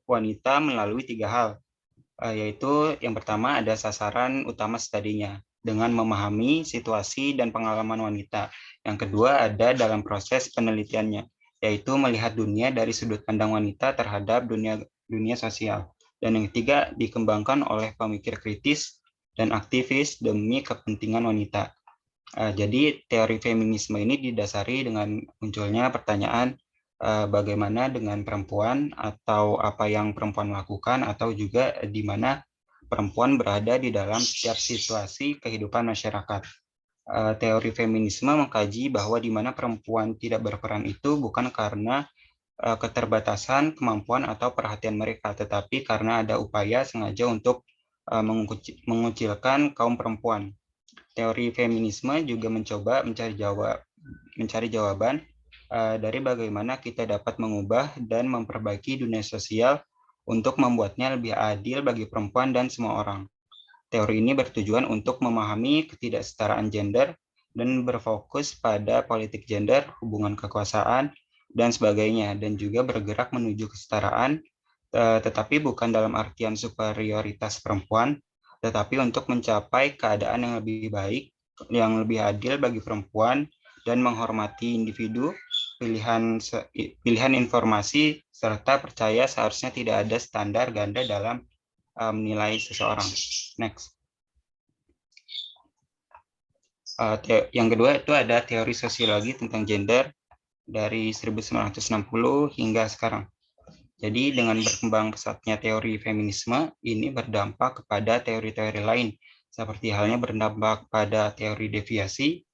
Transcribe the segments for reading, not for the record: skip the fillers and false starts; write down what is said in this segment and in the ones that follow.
wanita melalui 3 hal, yaitu yang pertama ada sasaran utama studinya dengan memahami situasi dan pengalaman wanita. Yang kedua ada dalam proses penelitiannya, yaitu melihat dunia dari sudut pandang wanita terhadap dunia sosial. Dan yang ketiga dikembangkan oleh pemikir kritis dan aktivis demi kepentingan wanita. Jadi teori feminisme ini didasari dengan munculnya pertanyaan bagaimana dengan perempuan atau apa yang perempuan lakukan atau juga di mana perempuan berada di dalam setiap situasi kehidupan masyarakat. Teori feminisme mengkaji bahwa di mana perempuan tidak berperan itu bukan karena keterbatasan kemampuan atau perhatian mereka, tetapi karena ada upaya sengaja untuk mengucilkan kaum perempuan. Teori feminisme juga mencoba mencari jawaban dari bagaimana kita dapat mengubah dan memperbaiki dunia sosial untuk membuatnya lebih adil bagi perempuan dan semua orang. Teori ini bertujuan untuk memahami ketidaksetaraan gender dan berfokus pada politik gender, hubungan kekuasaan, dan sebagainya, dan juga bergerak menuju kesetaraan, tetapi bukan dalam artian superioritas perempuan, tetapi untuk mencapai keadaan yang lebih baik, yang lebih adil bagi perempuan, dan menghormati individu, pilihan informasi, serta percaya seharusnya tidak ada standar ganda dalam menilai seseorang. Next. Yang kedua itu ada teori sosiologi tentang gender dari 1960 hingga sekarang. Jadi dengan berkembang pesatnya teori feminisme ini berdampak kepada teori-teori lain, seperti halnya berdampak pada teori deviasi,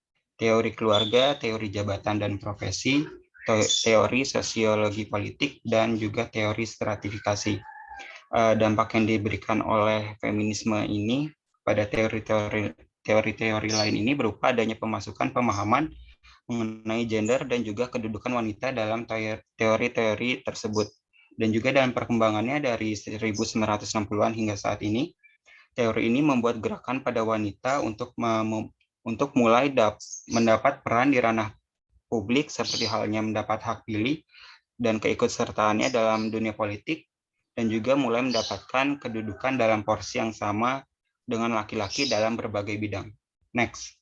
teori keluarga, teori jabatan dan profesi, teori sosiologi politik, dan juga teori stratifikasi. Dampak yang diberikan oleh feminisme ini pada teori-teori lain ini berupa adanya pemasukan pemahaman mengenai gender dan juga kedudukan wanita dalam teori-teori tersebut. Dan juga dalam perkembangannya dari 1960-an hingga saat ini, teori ini membuat gerakan pada wanita untuk mulai mendapat peran di ranah publik seperti halnya mendapat hak pilih dan keikutsertaannya dalam dunia politik, dan juga mulai mendapatkan kedudukan dalam porsi yang sama dengan laki-laki dalam berbagai bidang. Next.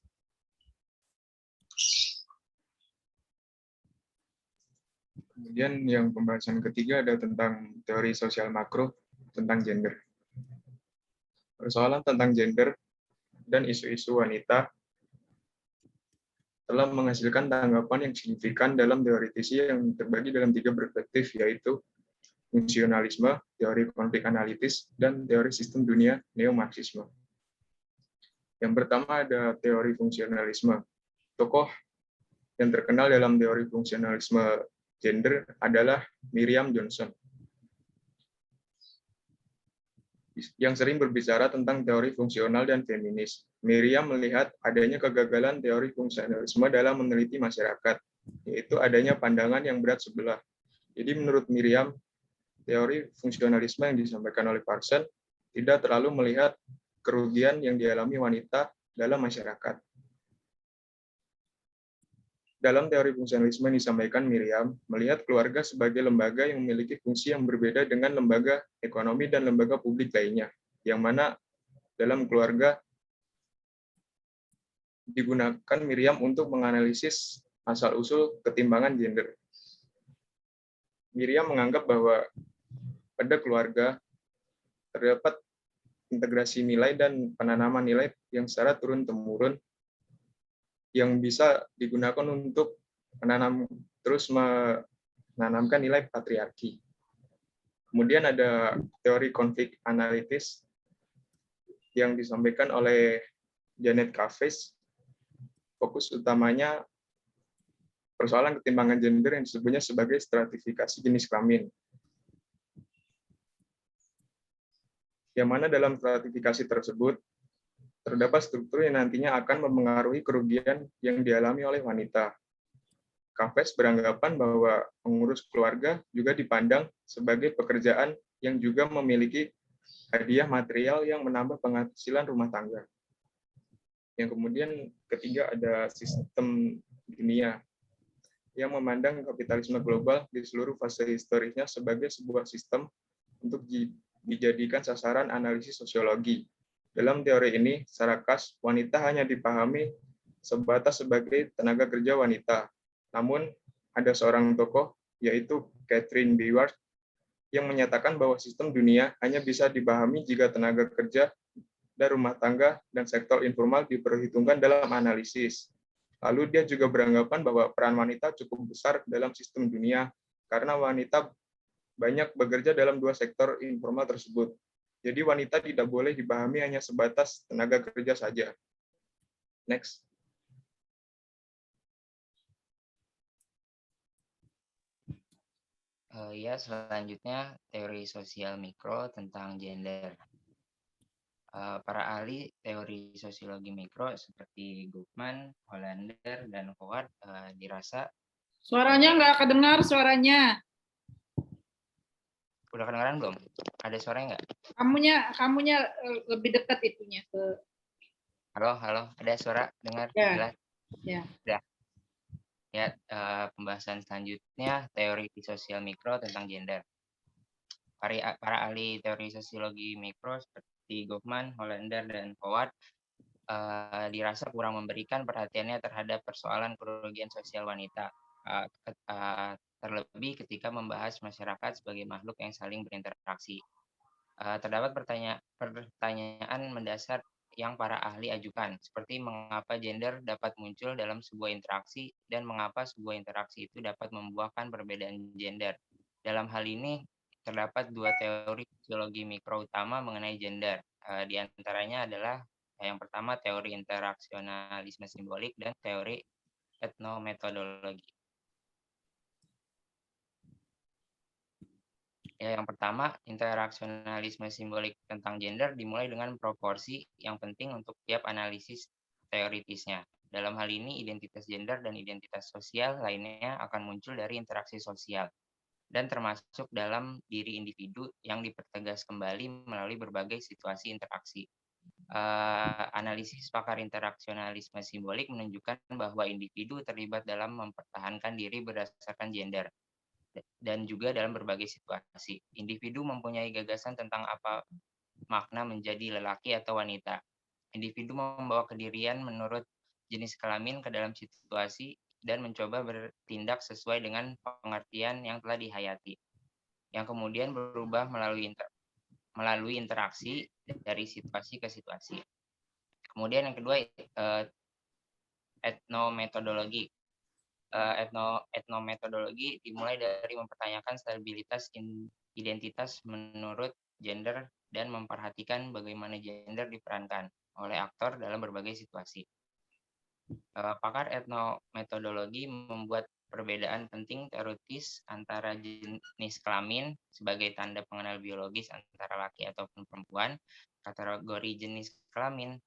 Kemudian yang pembahasan ketiga ada tentang teori sosial makro tentang gender. Persoalan tentang gender dan isu-isu wanita telah menghasilkan tanggapan yang signifikan dalam teoritisi yang terbagi dalam 3 perspektif, yaitu fungsionalisme, teori konflik analitis, dan teori sistem dunia neo-marxisme. Yang pertama ada teori fungsionalisme. Tokoh yang terkenal dalam teori fungsionalisme gender adalah Miriam Johnson, yang sering berbicara tentang teori fungsional dan feminis. Miriam melihat adanya kegagalan teori fungsionalisme dalam meneliti masyarakat, yaitu adanya pandangan yang berat sebelah. Jadi menurut Miriam, teori fungsionalisme yang disampaikan oleh Parson tidak terlalu melihat kerugian yang dialami wanita dalam masyarakat. Dalam teori fungsionalisme yang disampaikan Miriam, melihat keluarga sebagai lembaga yang memiliki fungsi yang berbeda dengan lembaga ekonomi dan lembaga publik lainnya, yang mana dalam keluarga digunakan Miriam untuk menganalisis asal-usul ketimbangan gender. Miriam menganggap bahwa pada keluarga terdapat integrasi nilai dan penanaman nilai yang secara turun-temurun yang bisa digunakan untuk menanamkan nilai patriarki. Kemudian ada teori konflik analitis yang disampaikan oleh Janet Kaveh. Fokus utamanya persoalan ketimbangan gender yang disebutnya sebagai stratifikasi jenis kelamin. Yang mana dalam stratifikasi tersebut terdapat struktur yang nantinya akan mempengaruhi kerugian yang dialami oleh wanita. Kaveh beranggapan bahwa mengurus keluarga juga dipandang sebagai pekerjaan yang juga memiliki hadiah material yang menambah penghasilan rumah tangga. Yang kemudian ketiga ada sistem dunia. yang memandang kapitalisme global di seluruh fase historisnya sebagai sebuah sistem untuk dijadikan sasaran analisis sosiologi. Dalam teori ini, secara khas, wanita hanya dipahami sebatas sebagai tenaga kerja wanita. Namun, ada seorang tokoh, yaitu Catherine Biward, yang menyatakan bahwa sistem dunia hanya bisa dipahami jika tenaga kerja dan rumah tangga dan sektor informal diperhitungkan dalam analisis. Lalu dia juga beranggapan bahwa peran wanita cukup besar dalam sistem dunia karena wanita banyak bekerja dalam dua sektor informal tersebut. Jadi wanita tidak boleh dipahami hanya sebatas tenaga kerja saja. Next. Ya, selanjutnya teori sosial mikro tentang gender. Para ahli teori sosiologi mikro seperti Goffman, Hollander, dan Howard dirasa Suaranya nggak kedengar suaranya. udah kedengaran belum? Ada suaranya nggak? Kamunya lebih dekat itunya ke. Halo, ada suara dengar Ya. jelas? Ya. Udah. Ya, pembahasan selanjutnya teori sosial mikro tentang gender. Para ahli teori sosiologi mikro seperti Goffman, Hollander, dan Howard dirasa kurang memberikan perhatiannya terhadap persoalan kerugian sosial wanita, terlebih ketika membahas masyarakat sebagai makhluk yang saling berinteraksi. Terdapat pertanyaan mendasar yang para ahli ajukan, seperti mengapa gender dapat muncul dalam sebuah interaksi dan mengapa sebuah interaksi itu dapat membuahkan perbedaan gender. Dalam hal ini, terdapat dua teori sosiologi mikro utama mengenai gender. Di antaranya adalah yang pertama teori interaksionalisme simbolik dan teori etnometodologi. Ya, yang pertama, interaksionalisme simbolik tentang gender dimulai dengan proporsi yang penting untuk tiap analisis teoritisnya. Dalam hal ini, identitas gender dan identitas sosial lainnya akan muncul dari interaksi sosial dan termasuk dalam diri individu yang dipertegas kembali melalui berbagai situasi interaksi. Analisis pakar interaksionalisme simbolik menunjukkan bahwa individu terlibat dalam mempertahankan diri berdasarkan gender dan juga dalam berbagai situasi. Individu mempunyai gagasan tentang apa makna menjadi lelaki atau wanita. Individu membawa kedirian menurut jenis kelamin ke dalam situasi dan mencoba bertindak sesuai dengan pengertian yang telah dihayati, yang kemudian berubah melalui interaksi dari situasi ke situasi. Kemudian yang kedua, etnometodologi. Etnometodologi dimulai dari mempertanyakan stabilitas identitas menurut gender dan memperhatikan bagaimana gender diperankan oleh aktor dalam berbagai situasi. Pakar etnometodologi membuat perbedaan penting teoritis antara jenis kelamin sebagai tanda pengenal biologis antara laki ataupun perempuan, kategori jenis kelamin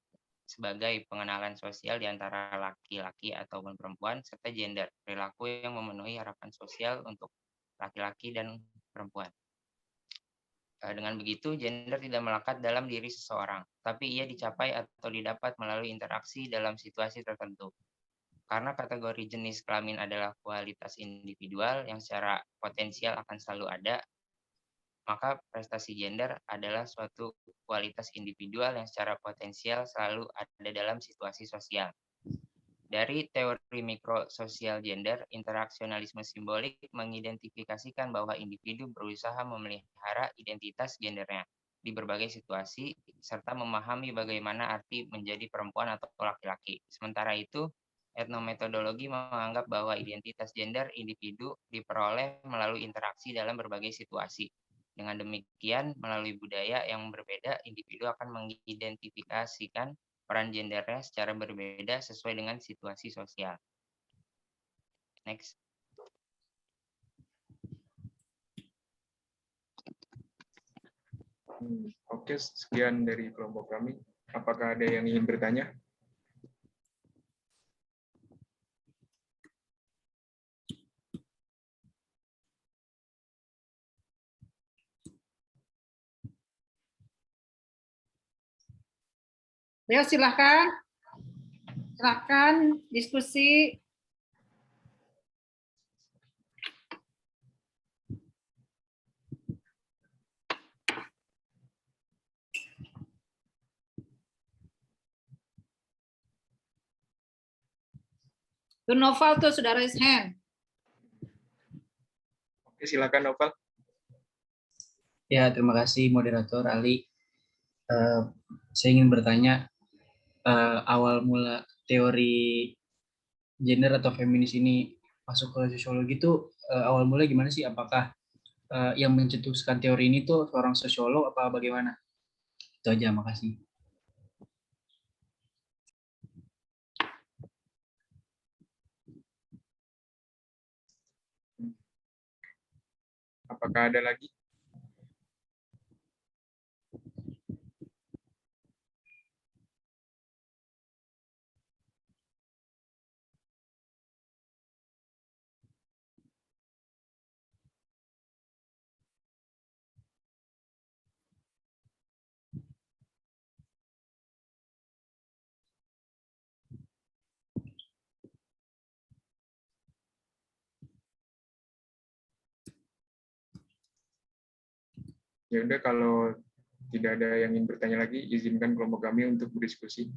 sebagai pengenalan sosial di antara laki-laki ataupun perempuan, serta gender, perilaku yang memenuhi harapan sosial untuk laki-laki dan perempuan. Dengan begitu, gender tidak melekat dalam diri seseorang, tapi ia dicapai atau didapat melalui interaksi dalam situasi tertentu. Karena kategori jenis kelamin adalah kualitas individual yang secara potensial akan selalu ada, maka prestasi gender adalah suatu kualitas individual yang secara potensial selalu ada dalam situasi sosial. Dari teori mikrososial gender, interaksionalisme simbolik mengidentifikasikan bahwa individu berusaha memelihara identitas gendernya di berbagai situasi, serta memahami bagaimana arti menjadi perempuan atau laki-laki. Sementara itu, etnometodologi menganggap bahwa identitas gender individu diperoleh melalui interaksi dalam berbagai situasi. Dengan demikian, melalui budaya yang berbeda, individu akan mengidentifikasikan peran gendernya secara berbeda sesuai dengan situasi sosial. Next. Oke, sekian dari kelompok kami. Apakah ada yang ingin bertanya? Ya, silakan diskusi. Tuh Noval tuh sudah raise hand. Oke, silakan Novel. Ya, terima kasih moderator Ali. Saya ingin bertanya, awal mula teori gender atau feminis ini masuk ke sosiologi itu awal mula gimana sih? Apakah yang mencetuskan teori ini tuh seorang sosiolog apa bagaimana? Itu aja, makasih. Apakah ada lagi? Ya udah, kalau tidak ada yang ingin bertanya lagi, izinkan kelompok kami untuk berdiskusi.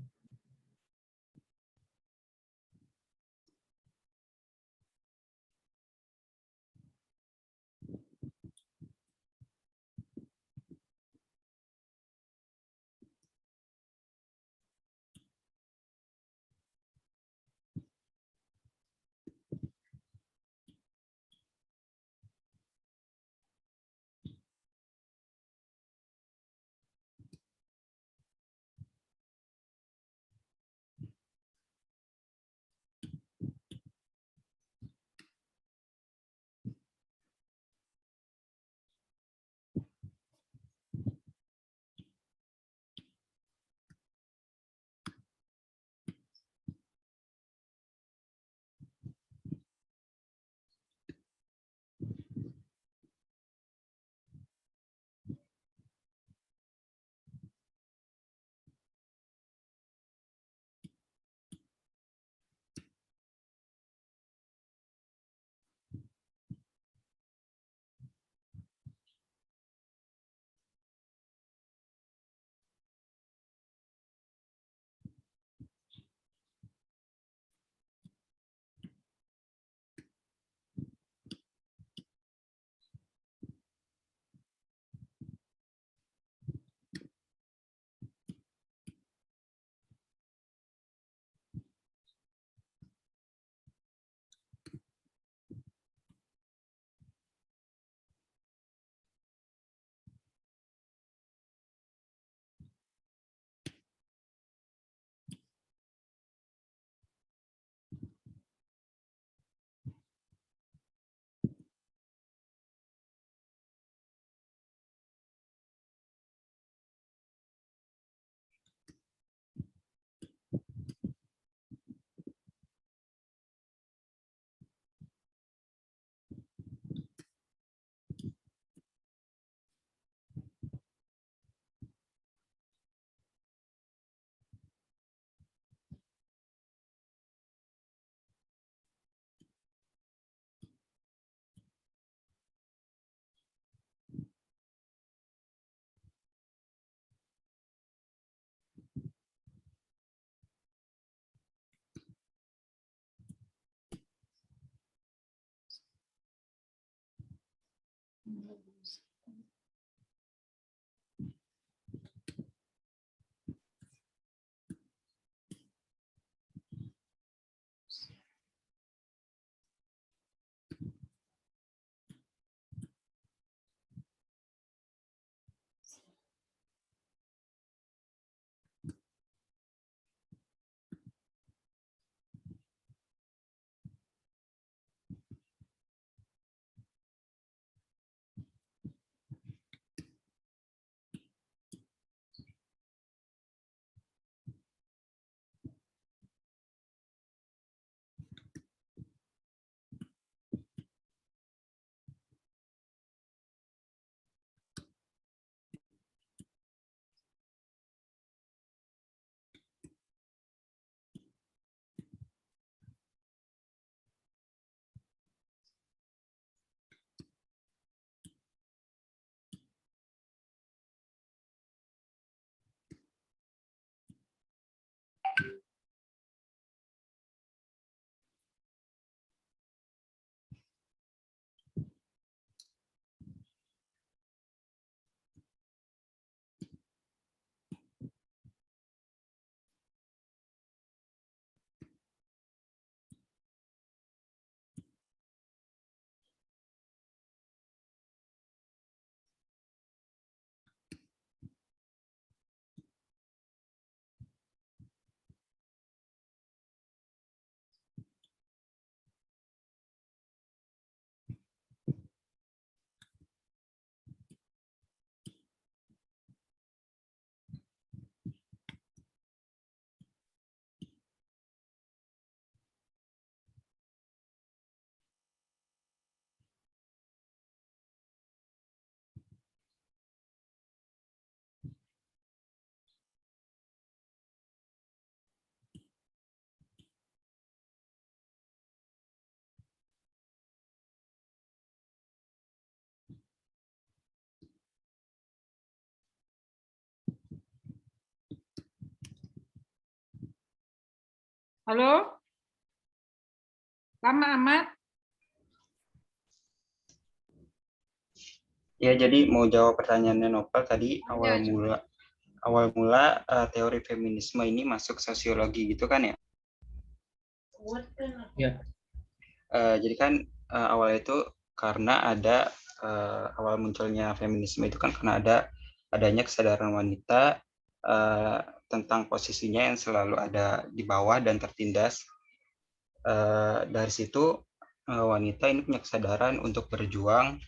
Halo? Lama amat? Ya, jadi mau jawab pertanyaannya Nopal tadi Ya, awal mula teori feminisme ini masuk sosiologi gitu kan ya? Ya. Jadi kan awalnya itu karena ada awal munculnya feminisme itu kan karena adanya kesadaran wanita tentang posisinya yang selalu ada di bawah dan tertindas. Dari situ wanita ini punya kesadaran untuk berjuang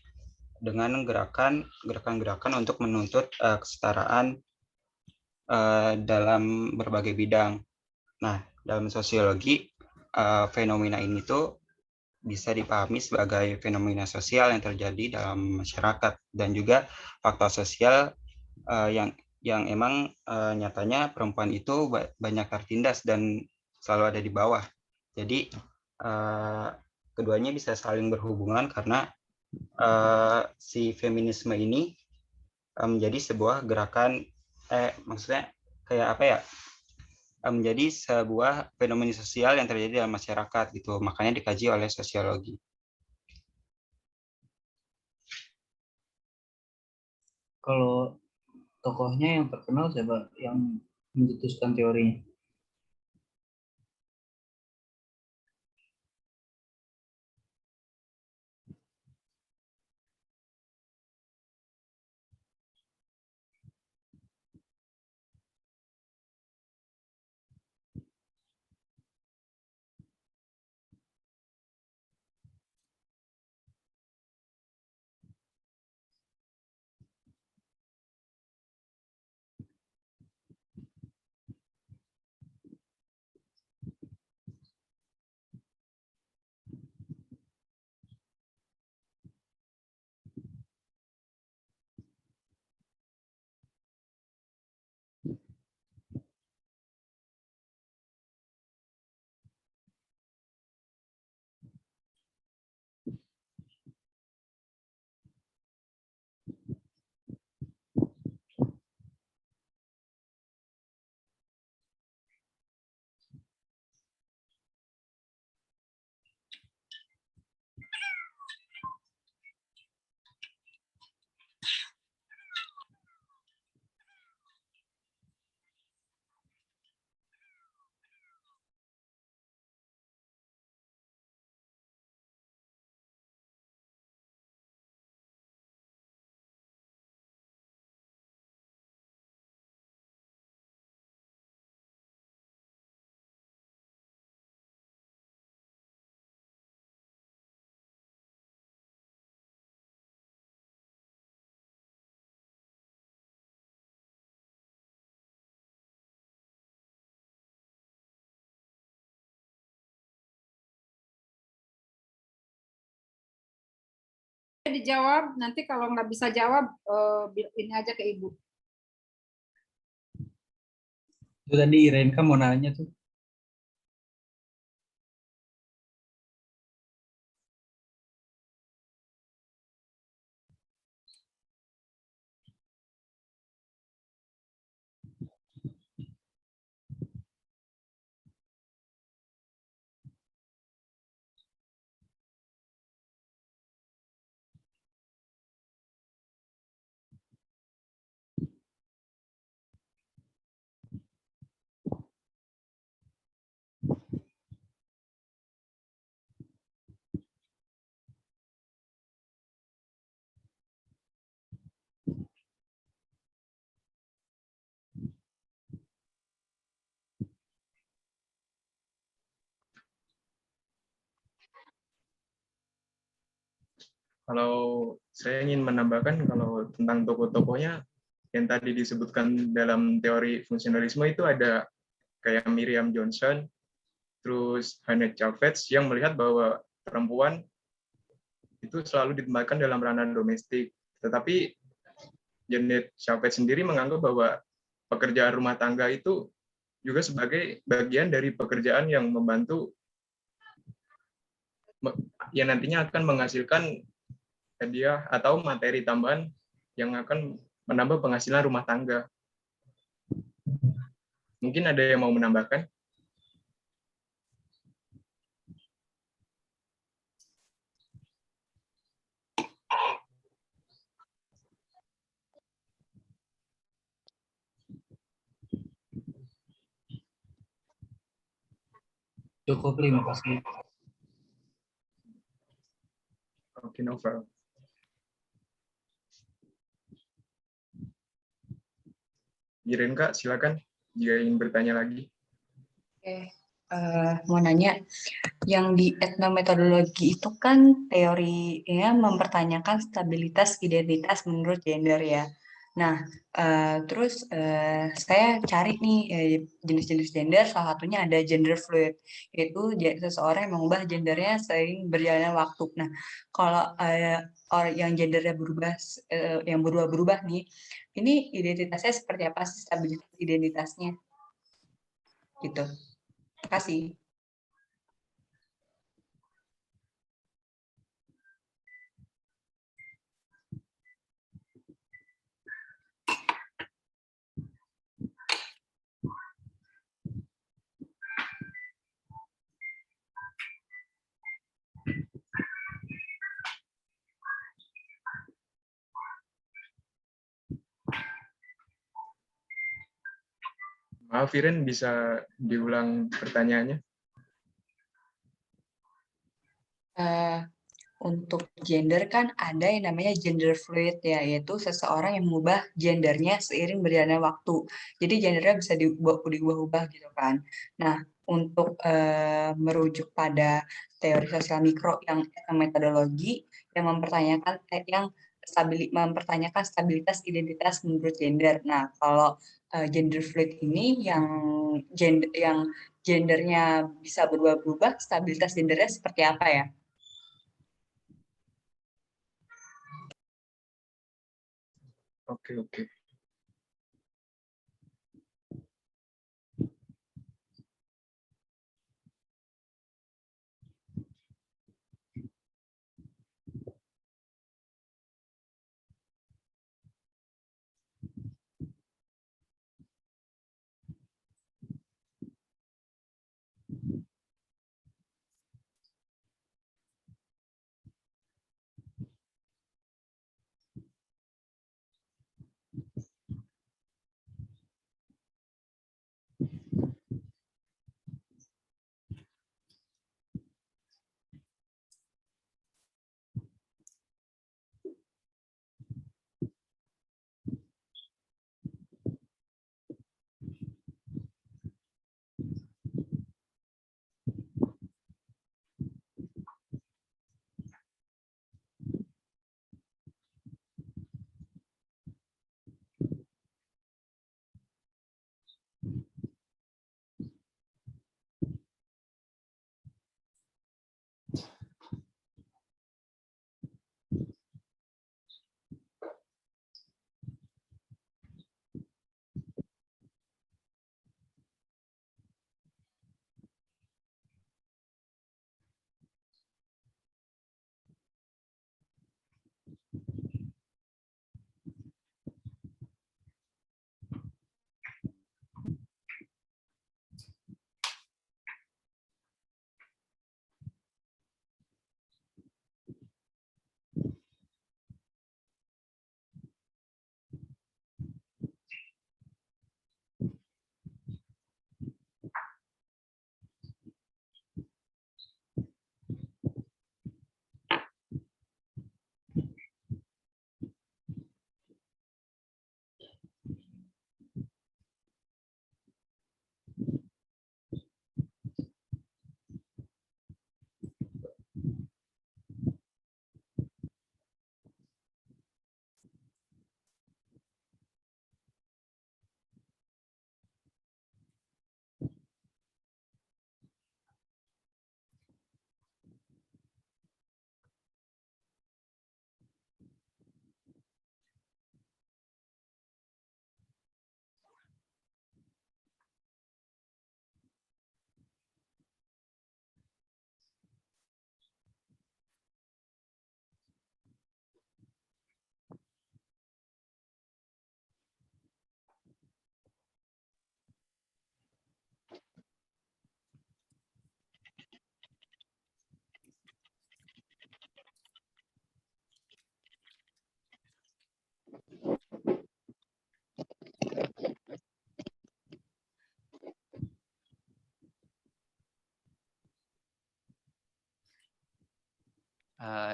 dengan gerakan-gerakan untuk menuntut kesetaraan dalam berbagai bidang. Nah, dalam sosiologi fenomena ini tuh bisa dipahami sebagai fenomena sosial yang terjadi dalam masyarakat dan juga faktor sosial yang emang nyatanya perempuan itu banyak tertindas dan selalu ada di bawah. Jadi keduanya bisa saling berhubungan karena si feminisme ini menjadi sebuah gerakan maksudnya kayak apa ya, menjadi sebuah fenomena sosial yang terjadi dalam masyarakat gitu, makanya dikaji oleh sosiologi. Kalau tokohnya yang terkenal siapa yang mencetuskan teorinya? dijawab, nanti kalau nggak bisa jawab, ini aja ke Ibu. Itu tadi Renka mau nanya tuh. Kalau saya ingin menambahkan kalau tentang tokoh-tokohnya yang tadi disebutkan dalam teori fungsionalisme itu ada kayak Miriam Johnson, terus Hannah Chavez yang melihat bahwa perempuan itu selalu ditempatkan dalam ranah domestik. Tetapi Janet Chavez sendiri menganggap bahwa pekerjaan rumah tangga itu juga sebagai bagian dari pekerjaan yang membantu yang nantinya akan menghasilkan hadiah atau materi tambahan yang akan menambah penghasilan rumah tangga. Mungkin ada yang mau menambahkan? Cukup, terima kasih. Oke, Novel. Giring Kak, silakan jika ingin bertanya lagi. Oke, mau nanya, yang di etnometodologi itu kan teorinya mempertanyakan stabilitas identitas menurut gender ya. Nah, terus saya cari nih jenis-jenis gender, salah satunya ada gender fluid, yaitu seseorang yang mengubah gendernya seiring berjalannya waktu. Nah, kalau orang yang gendernya berubah, yang berubah-berubah nih, ini identitasnya seperti apa sih, stabilitas identitasnya? Gitu. Terima kasih. Maaf, Iren, bisa diulang pertanyaannya? Eh, untuk gender kan ada yang namanya gender fluid ya, yaitu seseorang yang mengubah gendernya seiring berjalannya waktu. Jadi gendernya bisa diubah-ubah gitu kan. Nah, untuk merujuk pada teori sosial mikro yang metodologi yang mempertanyakan stabilitas identitas menurut gender. Nah, kalau gender fluid ini yang gendernya bisa berubah-ubah, stabilitas gendernya seperti apa ya? Oke, oke.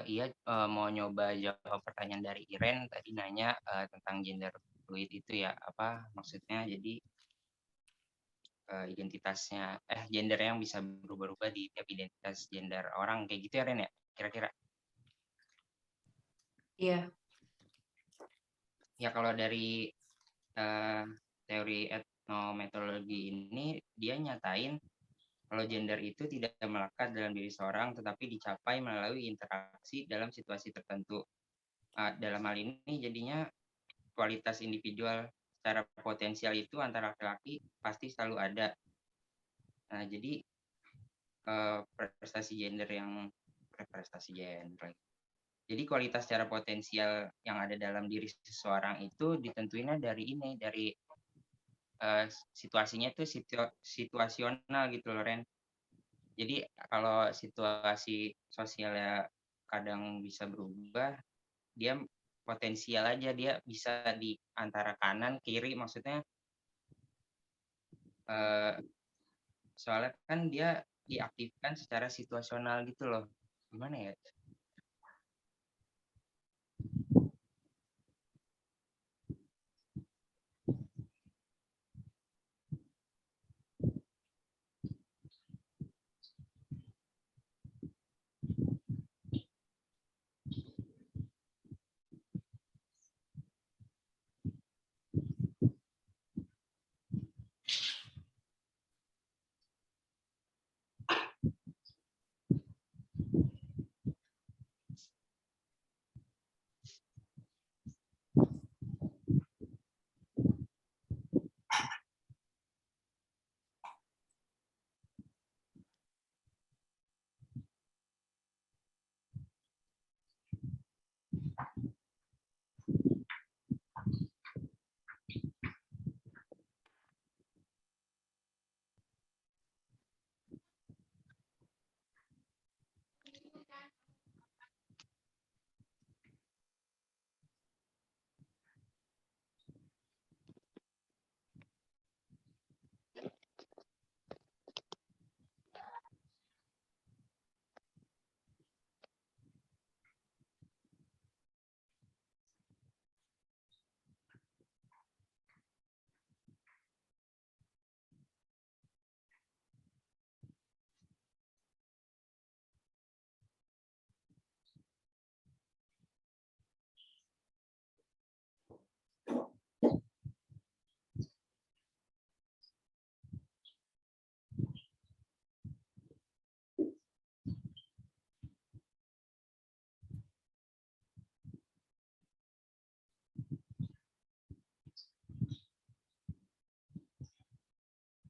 Iya, mau nyoba jawab pertanyaan dari Iren tadi nanya tentang gender fluid itu ya, apa maksudnya? Jadi identitasnya, gender yang bisa berubah-ubah di tiap identitas gender orang kayak gitu ya Ren ya, kira-kira? Iya. Ya kalau dari teori etnometodologi ini dia nyatain kalau gender itu tidak melekat dalam diri seorang, tetapi dicapai melalui interaksi dalam situasi tertentu. Dalam hal ini jadinya kualitas individual secara potensial itu antara laki-laki pasti selalu ada. Nah, jadi prestasi gender. Jadi kualitas secara potensial yang ada dalam diri seseorang itu ditentuinnya dari situasinya itu situasional gitu loh Ren. Jadi kalau situasi sosialnya kadang bisa berubah, dia potensial aja, dia bisa di antara kanan kiri, maksudnya soalnya kan dia diaktifkan secara situasional gitu loh. Gimana ya?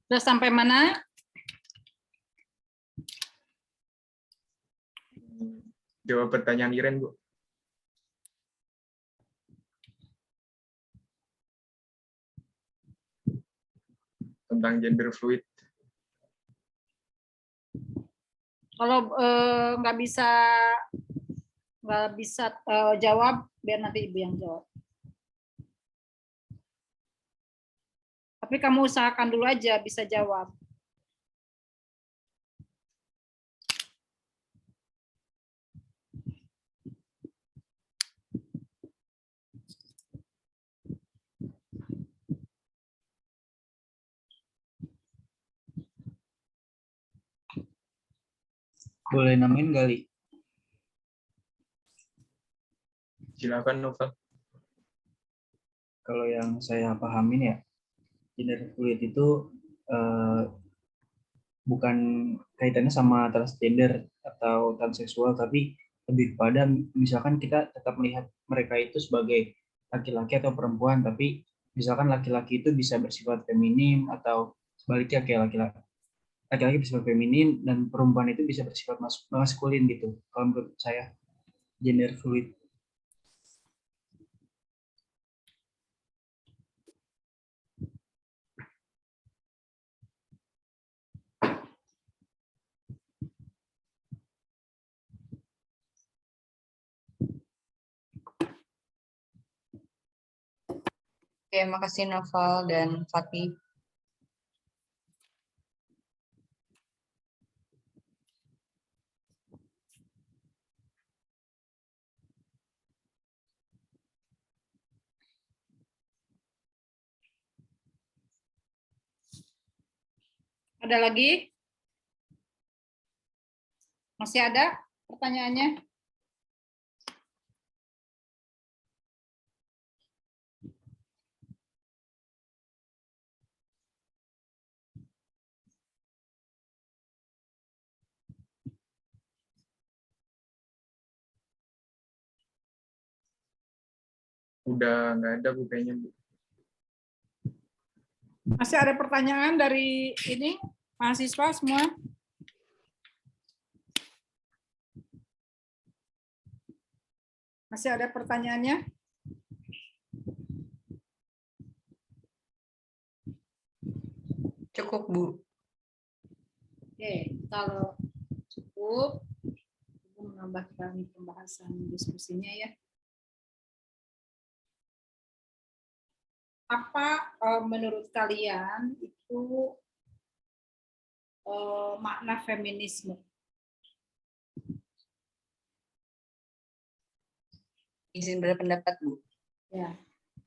Sudah sampai mana? Jawab pertanyaan Iren, Bu. Tentang gender fluid. Kalau nggak bisa jawab, biar nanti Ibu yang jawab. Tapi kamu usahakan dulu aja bisa jawab. Boleh namain kali. Silakan, Novel. Kalau yang saya pahamin ya, gender fluid itu bukan kaitannya sama transgender atau transseksual, tapi lebih kepada misalkan kita tetap melihat mereka itu sebagai laki-laki atau perempuan, tapi misalkan laki-laki itu bisa bersifat feminin atau sebaliknya kayak laki-laki bersifat feminin dan perempuan itu bisa bersifat maskulin gitu. Kalau menurut saya gender fluid. Oke, makasih Noval dan Fatih. Ada lagi? Masih ada pertanyaannya? Udah nggak ada Bu kayaknya Bu. Masih ada pertanyaan dari ini mahasiswa semua? Masih ada pertanyaannya? Cukup, Bu. Oke, kalau cukup, Ibu menambahkan pembahasan diskusinya ya. Apa menurut kalian itu makna feminisme? Izin berpendapat, Bu. Ya.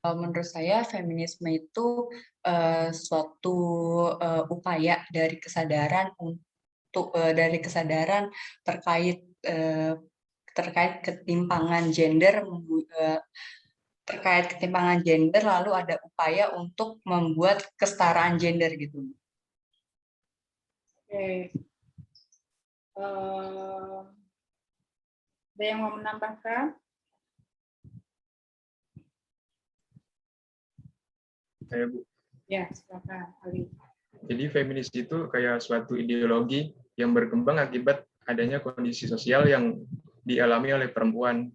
Menurut saya feminisme itu suatu upaya dari kesadaran terkait ketimpangan gender, lalu ada upaya untuk membuat kesetaraan gender gitu. Oke. Ada yang mau menambahkan? Saya Bu. Ya, silakan Ali. Jadi feminis itu kayak suatu ideologi yang berkembang akibat adanya kondisi sosial yang dialami oleh perempuan,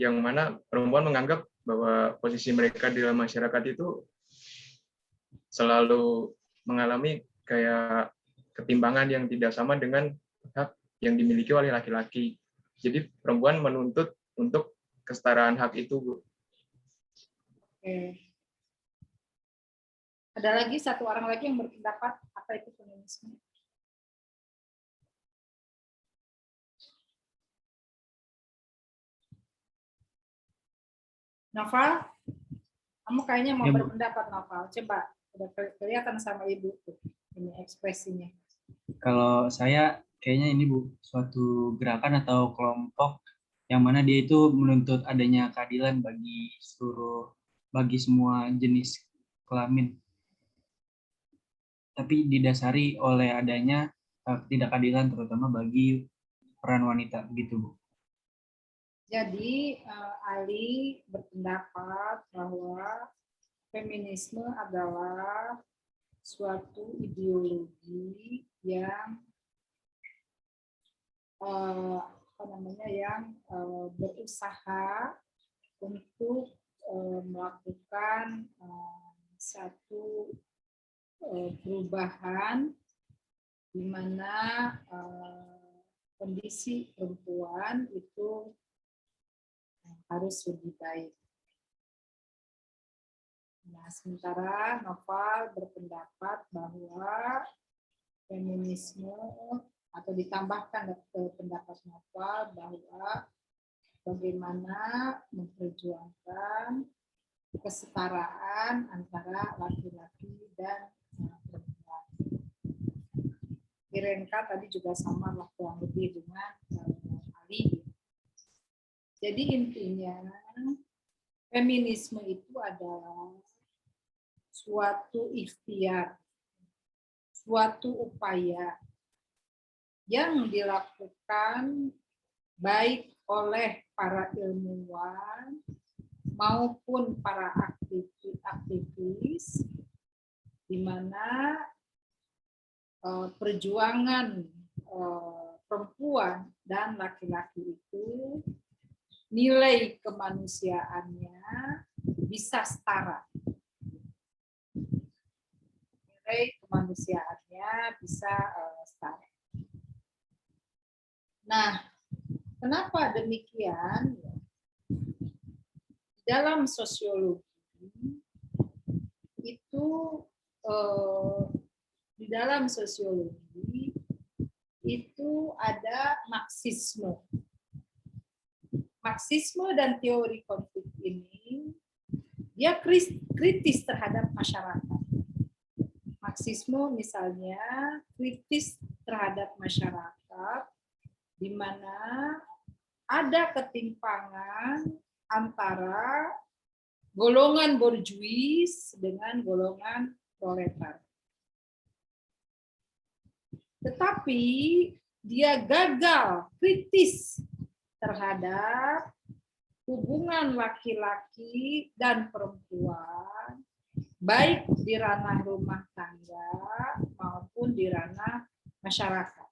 yang mana perempuan menganggap bahwa posisi mereka di dalam masyarakat itu selalu mengalami kayak ketimpangan yang tidak sama dengan hak yang dimiliki oleh laki-laki. Jadi perempuan menuntut untuk kesetaraan hak itu, Bu. Oke. Ada lagi satu orang lagi yang berpendapat apa itu feminisme? Noval, kamu kayaknya mau Ya, Bu. berpendapat, Noval. Coba, udah kelihatan sama Ibu tuh, ini ekspresinya. Kalau saya kayaknya ini Bu, suatu gerakan atau kelompok yang mana dia itu menuntut adanya keadilan bagi semua jenis kelamin. Tapi didasari oleh adanya ketidakadilan terutama bagi peran wanita gitu, Bu. Jadi Ali berpendapat bahwa feminisme adalah suatu ideologi yang berusaha untuk melakukan satu perubahan di mana kondisi perempuan itu harus lebih baik. Nah, sementara Noval berpendapat bahwa feminisme atau ditambahkan ke pendapat Noval bahwa bagaimana memperjuangkan kesetaraan antara laki-laki dan perempuan. Irenka tadi juga sama lah kurang lebih dengan Ali. Jadi intinya feminisme itu adalah suatu ikhtiar, suatu upaya yang dilakukan baik oleh para ilmuwan maupun para aktivis, di mana perjuangan perempuan dan laki-laki itu nilai kemanusiaannya bisa setara. Nilai kemanusiaannya bisa setara. Nah, kenapa demikian? Dalam sosiologi itu di dalam sosiologi itu ada Marxisme. Marxisme dan teori konflik ini dia kritis terhadap masyarakat. Marxisme misalnya kritis terhadap masyarakat, di mana ada ketimpangan antara golongan borjuis dengan golongan proletar. Tetapi dia gagal kritis terhadap hubungan laki-laki dan perempuan, baik di ranah rumah tangga maupun di ranah masyarakat.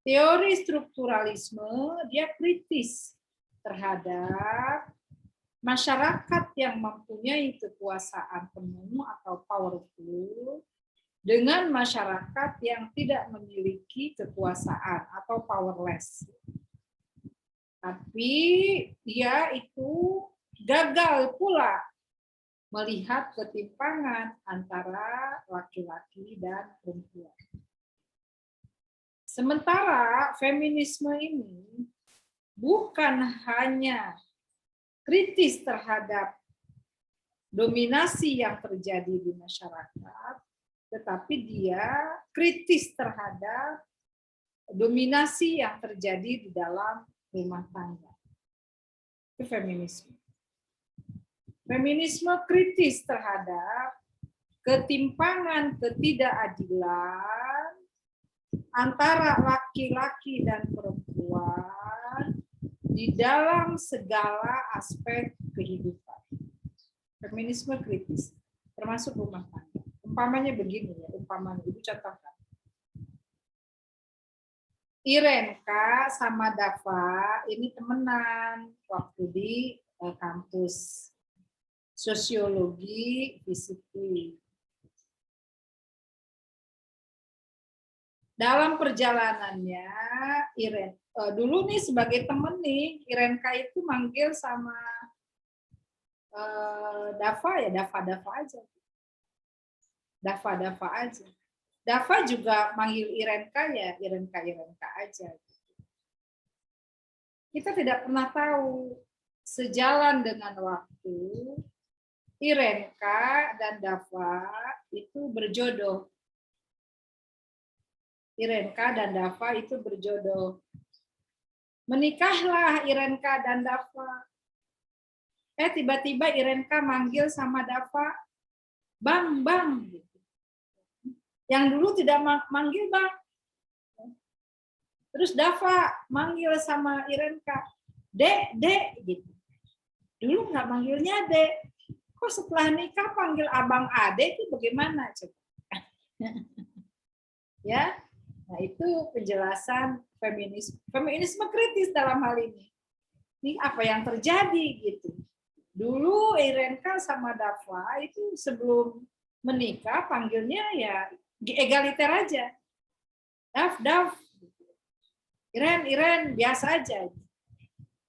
Teori strukturalisme dia kritis terhadap masyarakat yang mempunyai kekuasaan penuh atau powerful dengan masyarakat yang tidak memiliki kekuasaan atau powerless. Tapi dia itu gagal pula melihat ketimpangan antara laki-laki dan perempuan. Sementara feminisme ini bukan hanya kritis terhadap dominasi yang terjadi di masyarakat, tetapi dia kritis terhadap dominasi yang terjadi di dalam rumah tangga. Itu feminisme. Feminisme kritis terhadap ketimpangan ketidakadilan antara laki-laki dan perempuan di dalam segala aspek kehidupan. Feminisme kritis, termasuk rumah tangga. Umpamanya begini ya, umpamanya Ibu contohkan. Irenka sama Dava ini temenan waktu di kampus sosiologi fisika. Dalam perjalanannya, dulu nih sebagai temen nih, Irenka itu manggil sama Dava ya, Dava aja. Dava aja. Dava juga manggil Irenka ya, Irenka aja. Kita tidak pernah tahu, sejalan dengan waktu, Irenka dan Dava itu berjodoh. Irenka dan Dava itu berjodoh. Menikahlah Irenka dan Dava. Tiba-tiba Irenka manggil sama Dava, Bang. Gitu. Yang dulu tidak manggil Bang. Terus Dava manggil sama Irenka, Dek, gitu. Dulu nggak manggilnya Dek. Kok setelah nikah panggil Abang Ade itu bagaimana? Coba? Ya. Nah, itu penjelasan feminisme kritis dalam hal ini. Ini apa yang terjadi gitu. Dulu Irenka sama Dava itu sebelum menikah panggilnya ya egaliter aja. Dav. Iren biasa aja.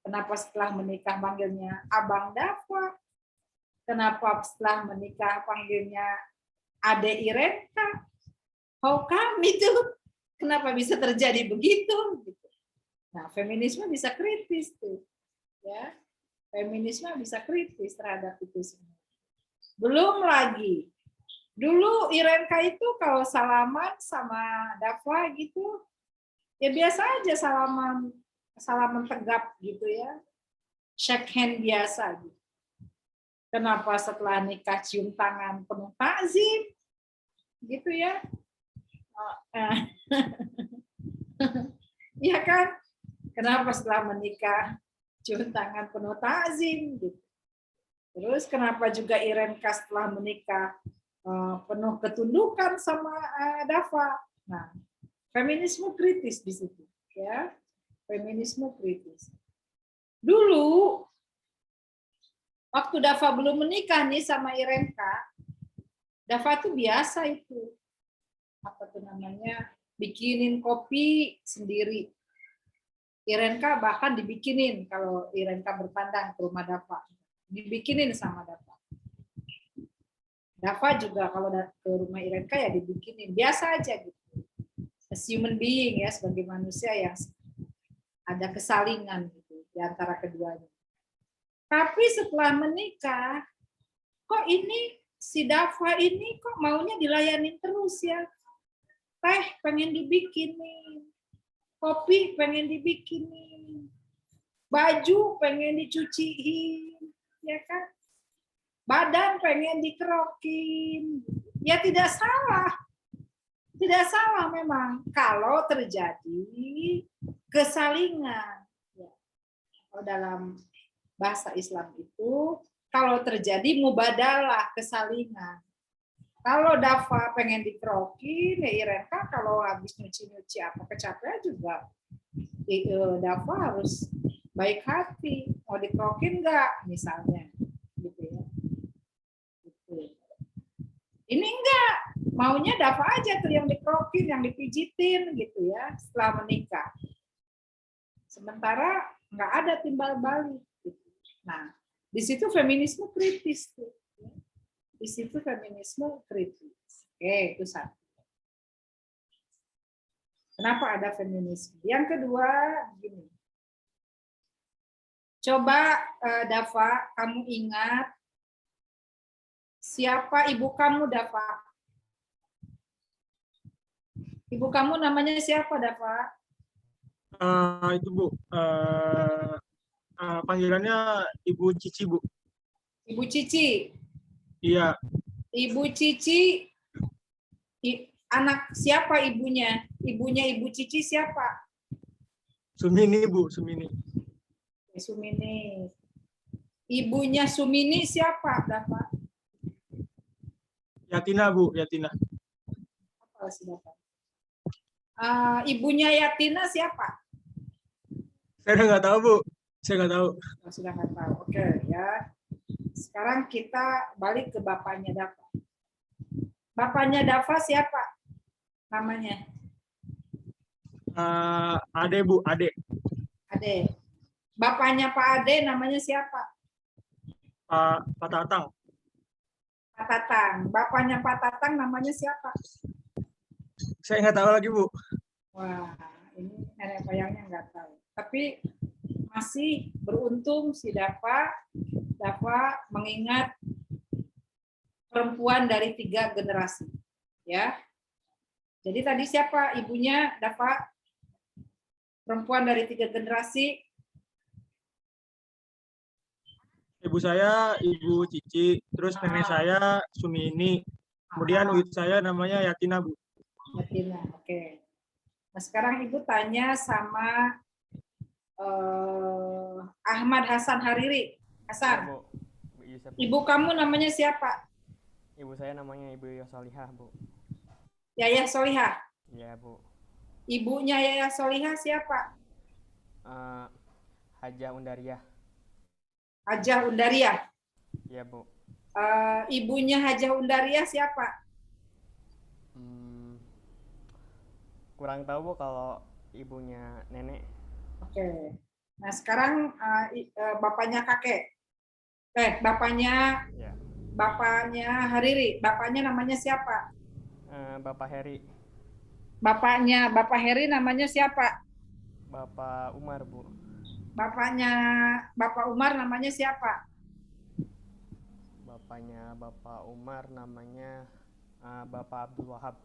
Kenapa setelah menikah panggilnya Abang Dava? Kenapa setelah menikah panggilnya Ade Irenka? How come itu? Kenapa bisa terjadi begitu? Nah, feminisme bisa kritis tuh, ya. Feminisme bisa kritis terhadap itu semua. Belum lagi, dulu Irenka itu kalau salaman sama Dava gitu, ya biasa aja salaman tegap gitu ya, shake hand biasa gitu. Kenapa setelah nikah cium tangan penuh takzim, gitu ya? Iya kan? Kenapa setelah menikah cium tangan penuh takzim gitu. Terus kenapa juga Irenka setelah menikah penuh ketundukan sama Dava. Nah, feminisme kritis di situ, ya. Feminisme kritis. Dulu waktu Dava belum menikah nih sama Irenka, Dava tuh biasa itu. Apa tuh namanya, bikinin kopi sendiri. Irenka bahkan dibikinin kalau Irenka bertandang ke rumah Dava. Dibikinin sama Dava. Dava juga kalau ke rumah Irenka ya dibikinin. Biasa aja gitu. As human being ya, sebagai manusia yang ada kesalingan gitu di antara keduanya. Tapi setelah menikah, kok ini si Dafa ini kok maunya dilayanin terus ya. Teh pengen dibikinin, kopi pengen dibikinin, baju pengen dicuciin, ya kan? Badan pengen dikerokin. Ya tidak salah. Tidak salah memang kalau terjadi kesalingan. Ya. Kalau dalam bahasa Islam itu, kalau terjadi mubadalah, kesalingan. Kalau Dafa pengen dikerokin, ya Irenka kalau habis nyuci-nyuci apa kecapean juga, Dafa harus baik hati. Mau dikerokin nggak, misalnya. Gitu ya. Gitu. Ini enggak, maunya Dafa aja tuh yang dikerokin, yang dipijitin gitu ya setelah menikah. Sementara nggak ada timbal balik. Gitu. Nah, di situ feminisme kritis tuh. Di situ feminisme kritis. Oke, itu satu. Kenapa ada feminisme? Yang kedua, begini. Coba Dafa, kamu ingat siapa ibu kamu, Dafa? Ibu kamu namanya siapa, Dafa? Itu Bu, panggilannya Ibu Cici Bu. Ibu Cici. Iya. Ibu Cici, anak siapa ibunya? Ibunya Ibu Cici siapa? Sumini Bu, Sumini. Sumini. Ibunya Sumini siapa, Dafa? Yatina Bu, Yatina. Apa sih, Dafa? Ibunya Yatina siapa? Saya nggak tahu Bu, saya nggak tahu. Sudah nggak tahu. Oke ya. Sekarang kita balik ke bapaknya Dafa. Bapaknya Dafa siapa namanya? Ade Bu, Ade. Ade. Bapaknya Pak Ade namanya siapa? Pak Tatang. Pak Tatang. Bapaknya Pak Tatang namanya siapa? Saya nggak tahu lagi Bu. Wah, ini nenek moyangnya nggak tahu. Tapi masih beruntung si Dafa mengingat perempuan dari 3 generasi, ya. Jadi tadi siapa ibunya Dafa? Perempuan dari 3 generasi. Ibu saya Ibu Cici, terus nenek saya Sumini, kemudian uyut saya namanya Yatina Bu. Yatina, oke. Nah sekarang ibu tanya sama Ahmad Hasan Hariri. Hasan, Bu. Yusuf. ibu kamu namanya siapa? Ibu saya namanya Ibu Yosolihah, Bu. Yayah Solihah. Iya, Bu. Ibunya Yayah Solihah siapa? Hajah Undariah. Hajah Undariah. Iya, Bu. Ibunya Hajah Undariah siapa? Kurang tahu, Bu, kalau ibunya nenek. Oke. Nah, sekarang bapaknya kakek. Bapaknya Ya. Bapaknya Hariri. Bapaknya namanya siapa? Bapak Heri. Bapaknya Bapak Heri namanya siapa? Bapak Umar, Bu. Bapaknya Bapak Umar namanya siapa? Bapaknya Bapak Umar namanya Bapak Abdul Wahab.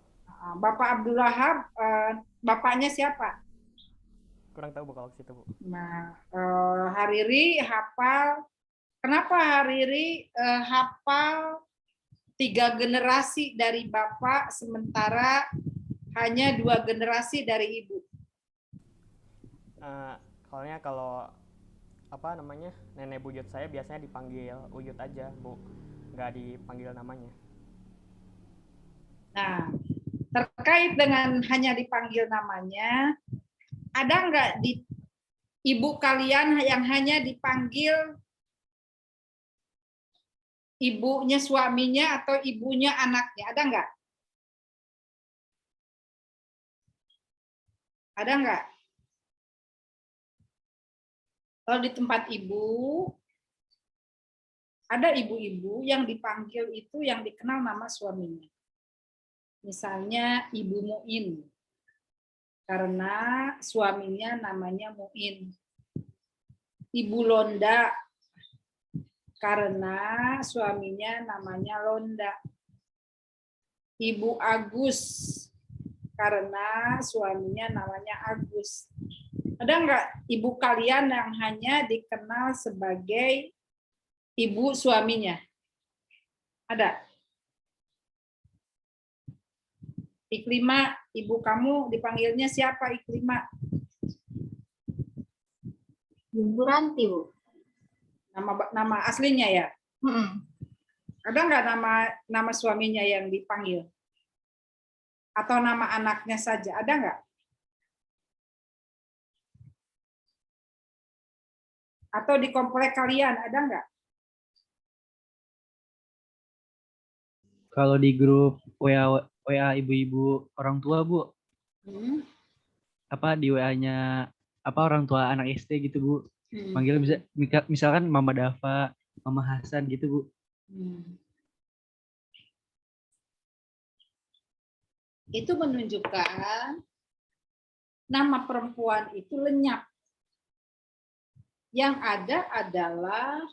Bapak Abdul Wahab, bapaknya siapa? Kurang tahu, Bu, kalau ke situ, Bu. Nah, Hariri hafal. Kenapa Hariri hafal 3 generasi dari bapak sementara hanya 2 generasi dari ibu? Soalnya kalau nenek buyut saya biasanya dipanggil Uyut aja, Bu, nggak dipanggil namanya. Nah, terkait dengan hanya dipanggil namanya, ada nggak di ibu kalian yang hanya dipanggil ibunya suaminya atau ibunya anaknya? Ada nggak? Ada nggak? Kalau di tempat ibu, ada ibu-ibu yang dipanggil itu yang dikenal nama suaminya. Misalnya Ibu Muin, karena suaminya namanya Muin. Ibu Londa, karena suaminya namanya Londa. Ibu Agus karena suaminya namanya Agus. Ada nggak ibu kalian yang hanya dikenal sebagai ibu suaminya? Ada? Iklima, ibu kamu dipanggilnya siapa Iklima? Ibu Ranti, Bu. Nama aslinya ya? Ada nggak nama suaminya yang dipanggil? Atau nama anaknya saja? Ada nggak? Atau di komplek kalian ada nggak? Kalau di grup WA ibu-ibu orang tua, Bu, apa di WA-nya apa orang tua anak SD gitu, Bu. Panggil misalkan Mama Dava, Mama Hasan gitu, Bu. Itu menunjukkan nama perempuan itu lenyap. Yang ada adalah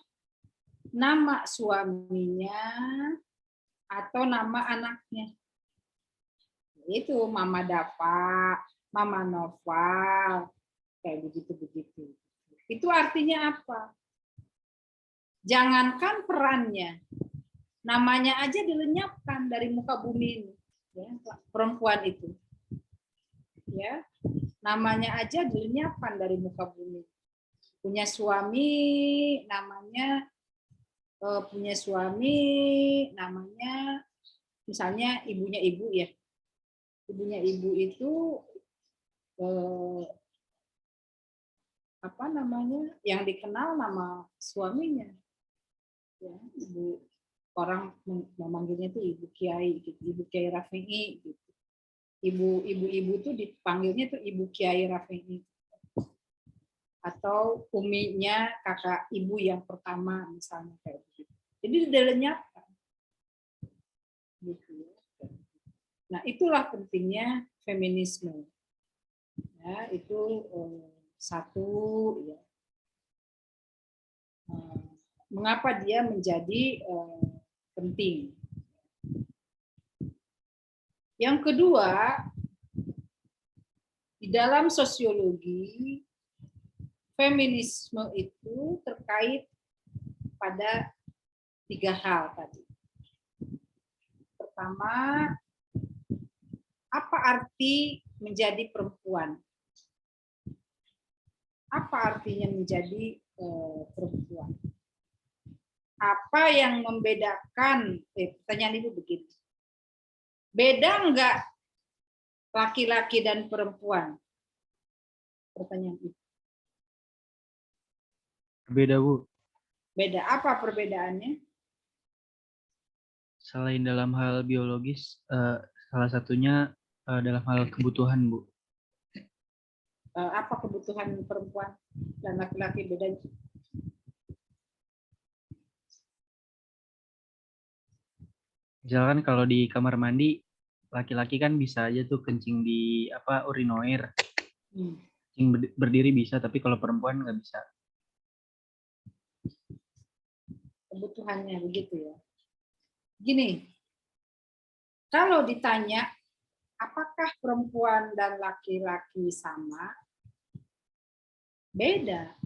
nama suaminya atau nama anaknya. Itu Mama Dava, Mama Noval, kayak begitu-begitu. Itu artinya apa? Jangankan perannya, namanya aja dilenyapkan dari muka bumi ini. Ya, perempuan itu. Ya, namanya aja dilenyapkan dari muka bumi. Punya suami namanya misalnya ibunya ibu ya. Ibunya ibu itu apa namanya? Yang dikenal nama suaminya. Ya, ibu orang memanggilnya itu Ibu Kiai gitu, Ibu Kiai Rafi'i gitu. Ibu itu dipanggilnya itu Ibu Kiai Rafi'i. Atau uminya kakak ibu yang pertama misalnya kayak begitu. Jadi dilenyapkan. Gitu. Nah, itulah pentingnya feminisme. Ya, itu satu ya. Mengapa dia menjadi penting? Yang kedua, di dalam sosiologi feminisme itu terkait pada 3 hal tadi. Pertama, apa arti menjadi perempuan? Apa artinya menjadi perempuan? Apa yang membedakan? Pertanyaan itu begitu. Beda enggak laki-laki dan perempuan? Pertanyaan itu. Beda, Bu. Beda. Apa perbedaannya? Selain dalam hal biologis, salah satunya dalam hal kebutuhan, Bu. Apa kebutuhan perempuan dan laki-laki bedanya? Misalkan kalau di kamar mandi, laki-laki kan bisa aja tuh kencing di urinoir. Kencing berdiri bisa, tapi kalau perempuan nggak bisa. Kebutuhannya begitu ya. Gini, kalau ditanya apakah perempuan dan laki-laki sama? Beda.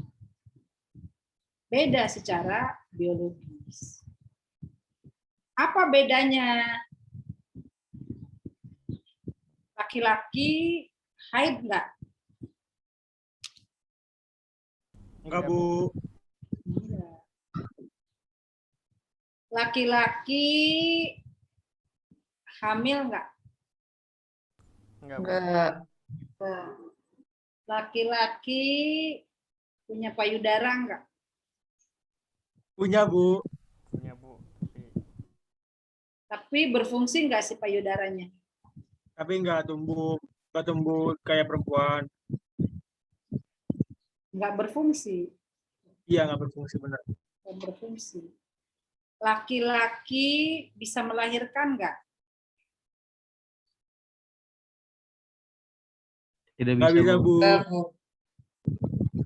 Beda secara biologis. Apa bedanya? Laki-laki haid enggak? Enggak, Bu. Laki-laki hamil enggak? Enggak. Laki-laki punya payudara enggak? Punya, Bu. Punya, Bu. Tapi berfungsi enggak sih payudaranya? Tapi enggak tumbuh kayak perempuan. Enggak berfungsi. Iya, enggak berfungsi benar. Enggak berfungsi. Laki-laki bisa melahirkan enggak? Tidak Enggak bisa, Bu.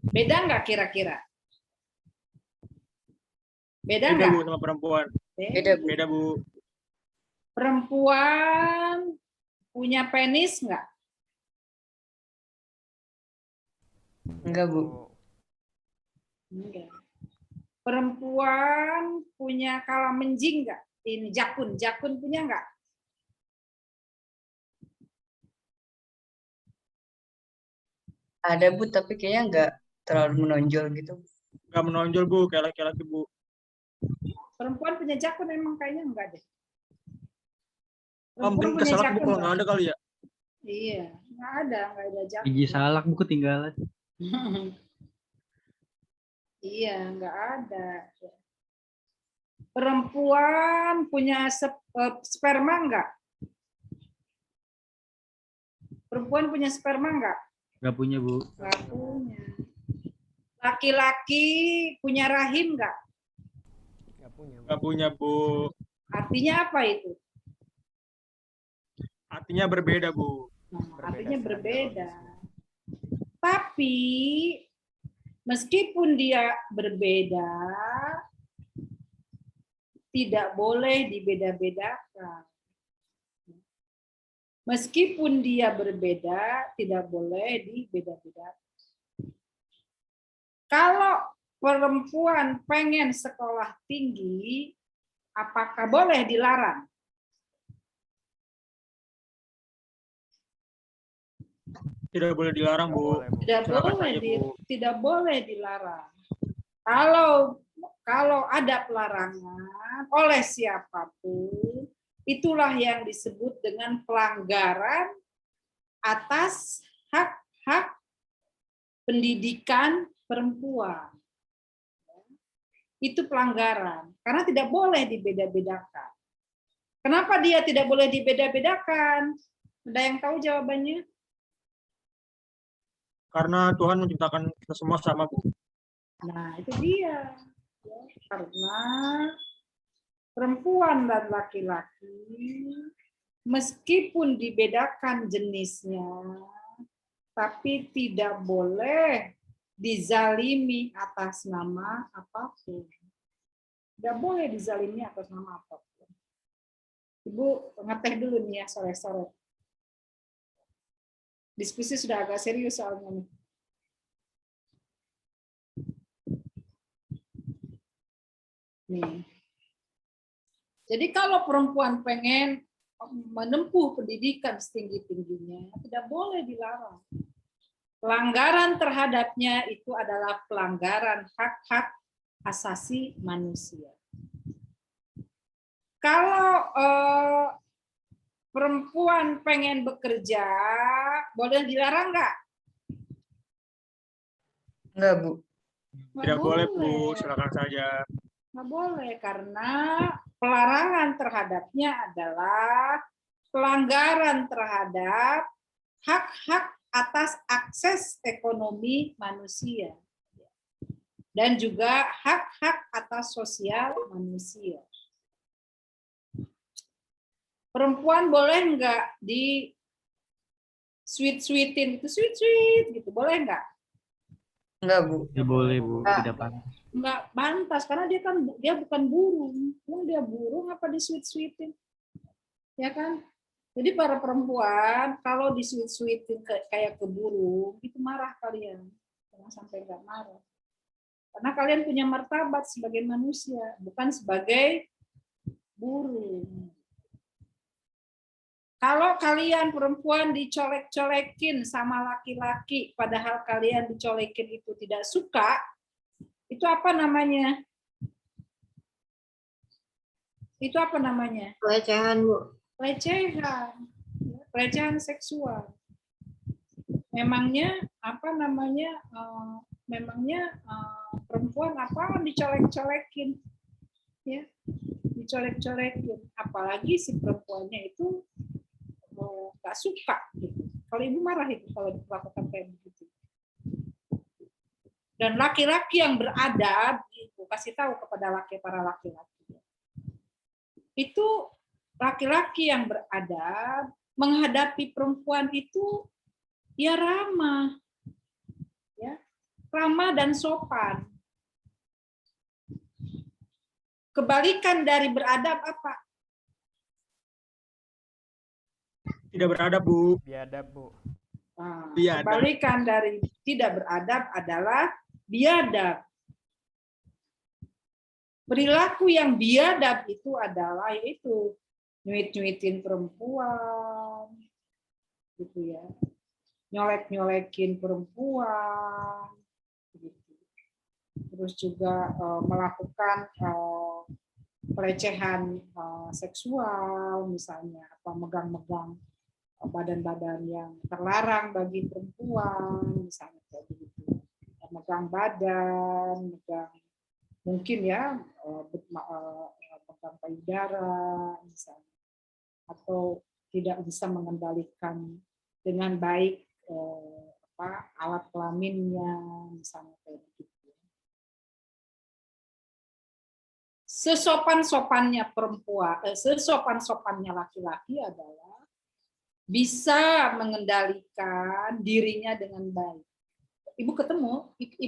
Beda enggak kira-kira? Beda Beda nggak? Bu sama perempuan. Beda, Bu. Beda Bu. Perempuan punya penis nggak? Enggak, Bu. Enggak. Perempuan punya kalamenjing nggak? Ini jakun, jakun punya nggak? Ada, Bu, tapi kayaknya enggak terlalu menonjol gitu. Nggak menonjol Bu, kayak laki-laki Bu. Perempuan punya jakun emang kayaknya enggak deh. Oh, mungkin Perempuan punya kesalak Bu jakun kalau nggak nggak? ada kali ya. Iya, nggak ada jakun. Biji salak Bu ketinggalan. Iya, nggak ada. Perempuan punya sperma nggak? Perempuan punya sperma nggak? Nggak punya Bu. Nggak punya. Laki-laki punya rahim nggak? Nggak punya, Bu. Nggak punya Bu. Artinya apa itu? Artinya berbeda Bu. Nah, artinya secara berbeda. biologis. Tapi meskipun dia berbeda, tidak boleh dibeda-bedakan. Meskipun dia berbeda, tidak boleh dibeda-bedakan. Kalau perempuan pengen sekolah tinggi, apakah boleh dilarang? Tidak boleh dilarang Nggak Bu. boleh, Bu. Tidak Silakan boleh, saja, Bu. tidak boleh dilarang. Kalau ada pelarangan oleh siapapun, itulah yang disebut dengan pelanggaran atas hak-hak pendidikan perempuan. Itu pelanggaran, karena tidak boleh dibeda-bedakan. Kenapa dia tidak boleh dibeda-bedakan? Ada yang tahu jawabannya? Karena Tuhan menciptakan kita semua sama Bu. Nah, itu dia. Ya, karena perempuan dan laki-laki meskipun dibedakan jenisnya, tapi tidak boleh dizalimi atas nama apapun. Tidak boleh dizalimi atas nama apapun. Ibu ngeteh dulu nih ya sore-sore. Diskusi sudah agak serius soalnya nih. Nih. Jadi kalau perempuan pengen menempuh pendidikan setinggi-tingginya, tidak boleh dilarang. Pelanggaran terhadapnya itu adalah pelanggaran hak-hak asasi manusia. Kalau perempuan pengen bekerja, boleh dilarang nggak? Enggak, Bu. Tidak boleh Bu, silakan saja. Nggak boleh, karena pelarangan terhadapnya adalah pelanggaran terhadap hak-hak atas akses ekonomi manusia dan juga hak-hak atas sosial manusia. Perempuan boleh nggak di sweet-sweetin itu sweet-sweet gitu, boleh nggak? Enggak, Bu. Nggak boleh Bu. Tidak pantas. Nggak pantas karena dia bukan burung. Dia burung apa di sweet-sweetin? Ya kan? Jadi para perempuan kalau di sweet-sweetin kayak ke burung, itu marah kalian. Jangan sampai nggak marah. Karena kalian punya martabat sebagai manusia, bukan sebagai burung. Kalau kalian perempuan dicolek-colekin sama laki-laki, padahal kalian dicolekin itu tidak suka, itu apa namanya? Itu apa namanya? Pelecehan, Bu. Pelecehan. Pelecehan seksual. Memangnya apa namanya? Memangnya perempuan apa dicolek-colekin? Ya, dicolek-colekin. Apalagi si perempuannya itu nggak suka gitu. Kalau ibu marah itu kalau diperlakukan kayak begitu. Dan laki-laki yang beradab, ibu kasih tahu kepada para laki-laki. Itu laki-laki yang beradab menghadapi perempuan itu ya ramah, ya ramah dan sopan. Kebalikan dari beradab apa? Tidak beradab, Bu. Biadab, Bu. Nah, Biadab. kebalikan dari tidak beradab adalah biadab. Perilaku yang biadab itu adalah itu nyuit-nyuitin perempuan, gitu ya, nyolek-nyolekin perempuan, gitu. Terus juga melakukan pelecehan seksual, misalnya apa megang-megang badan-badan yang terlarang bagi perempuan, misalnya kayak begitu, megang badan, megang mungkin ya megang payudara, misalnya, atau tidak bisa mengendalikan dengan baik alat kelaminnya, misalnya kayak begitu. Sesopan-sopannya perempuan, sesopan-sopannya laki-laki adalah bisa mengendalikan dirinya dengan baik. Ibu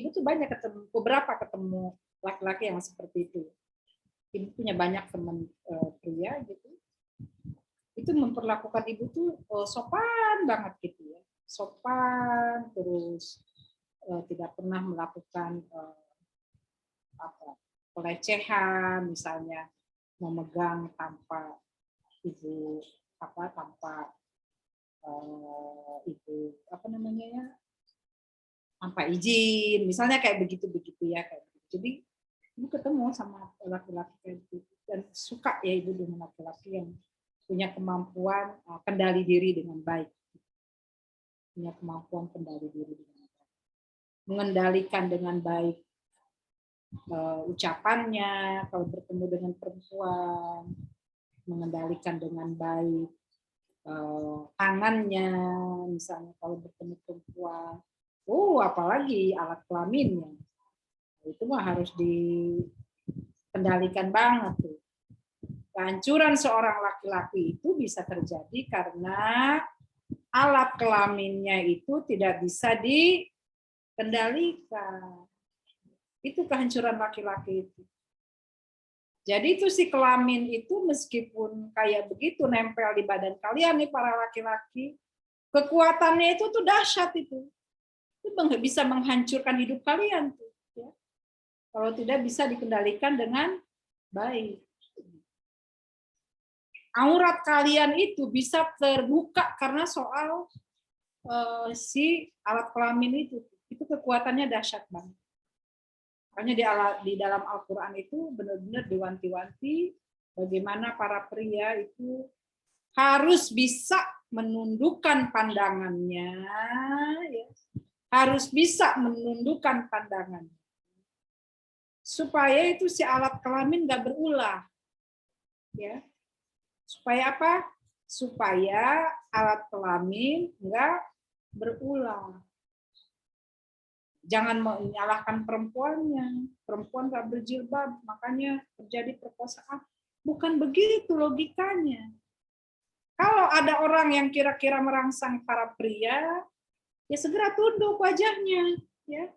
tuh banyak ketemu, beberapa ketemu laki-laki yang seperti itu. Ibu punya banyak teman pria gitu. Itu memperlakukan ibu tuh sopan banget gitu ya. Sopan, terus tidak pernah melakukan pelecehan, misalnya memegang tanpa ibu tanpa ibu tanpa izin, misalnya kayak begitu ya kayak begitu. Jadi ibu ketemu sama laki-laki kayak gitu dan suka ya ibu dengan laki-laki yang punya kemampuan kendali diri dengan baik, punya kemampuan kendali diri dengan baik, mengendalikan dengan baik ucapannya kalau bertemu dengan perempuan, mengendalikan dengan baik tangannya, misalnya kalau bertemu perempuan. Apalagi alat kelaminnya. Itu mah harus dikendalikan banget tuh. Kehancuran seorang laki-laki itu bisa terjadi karena alat kelaminnya itu tidak bisa dikendalikan. Itu kehancuran laki-laki itu. Jadi itu si kelamin itu meskipun kayak begitu nempel di badan kalian nih para laki-laki, kekuatannya itu tuh dahsyat itu. Itu bisa menghancurkan hidup kalian tuh. Ya. Kalau tidak bisa dikendalikan dengan baik. Aurat kalian itu bisa terbuka karena soal si alat kelamin itu. Itu kekuatannya dahsyat banget. Makanya di dalam Al-Quran itu benar-benar diwanti-wanti bagaimana para pria itu harus bisa menundukkan pandangannya, ya. Harus bisa menundukkan pandangannya. Supaya itu si alat kelamin nggak berulah. Ya. Supaya apa? Supaya alat kelamin nggak berulah. Jangan menyalahkan perempuannya. Perempuan nggak berjilbab, makanya terjadi perkosaan. Bukan begitu logikanya. Kalau ada orang yang kira-kira merangsang para pria, ya segera tunduk wajahnya. Ya.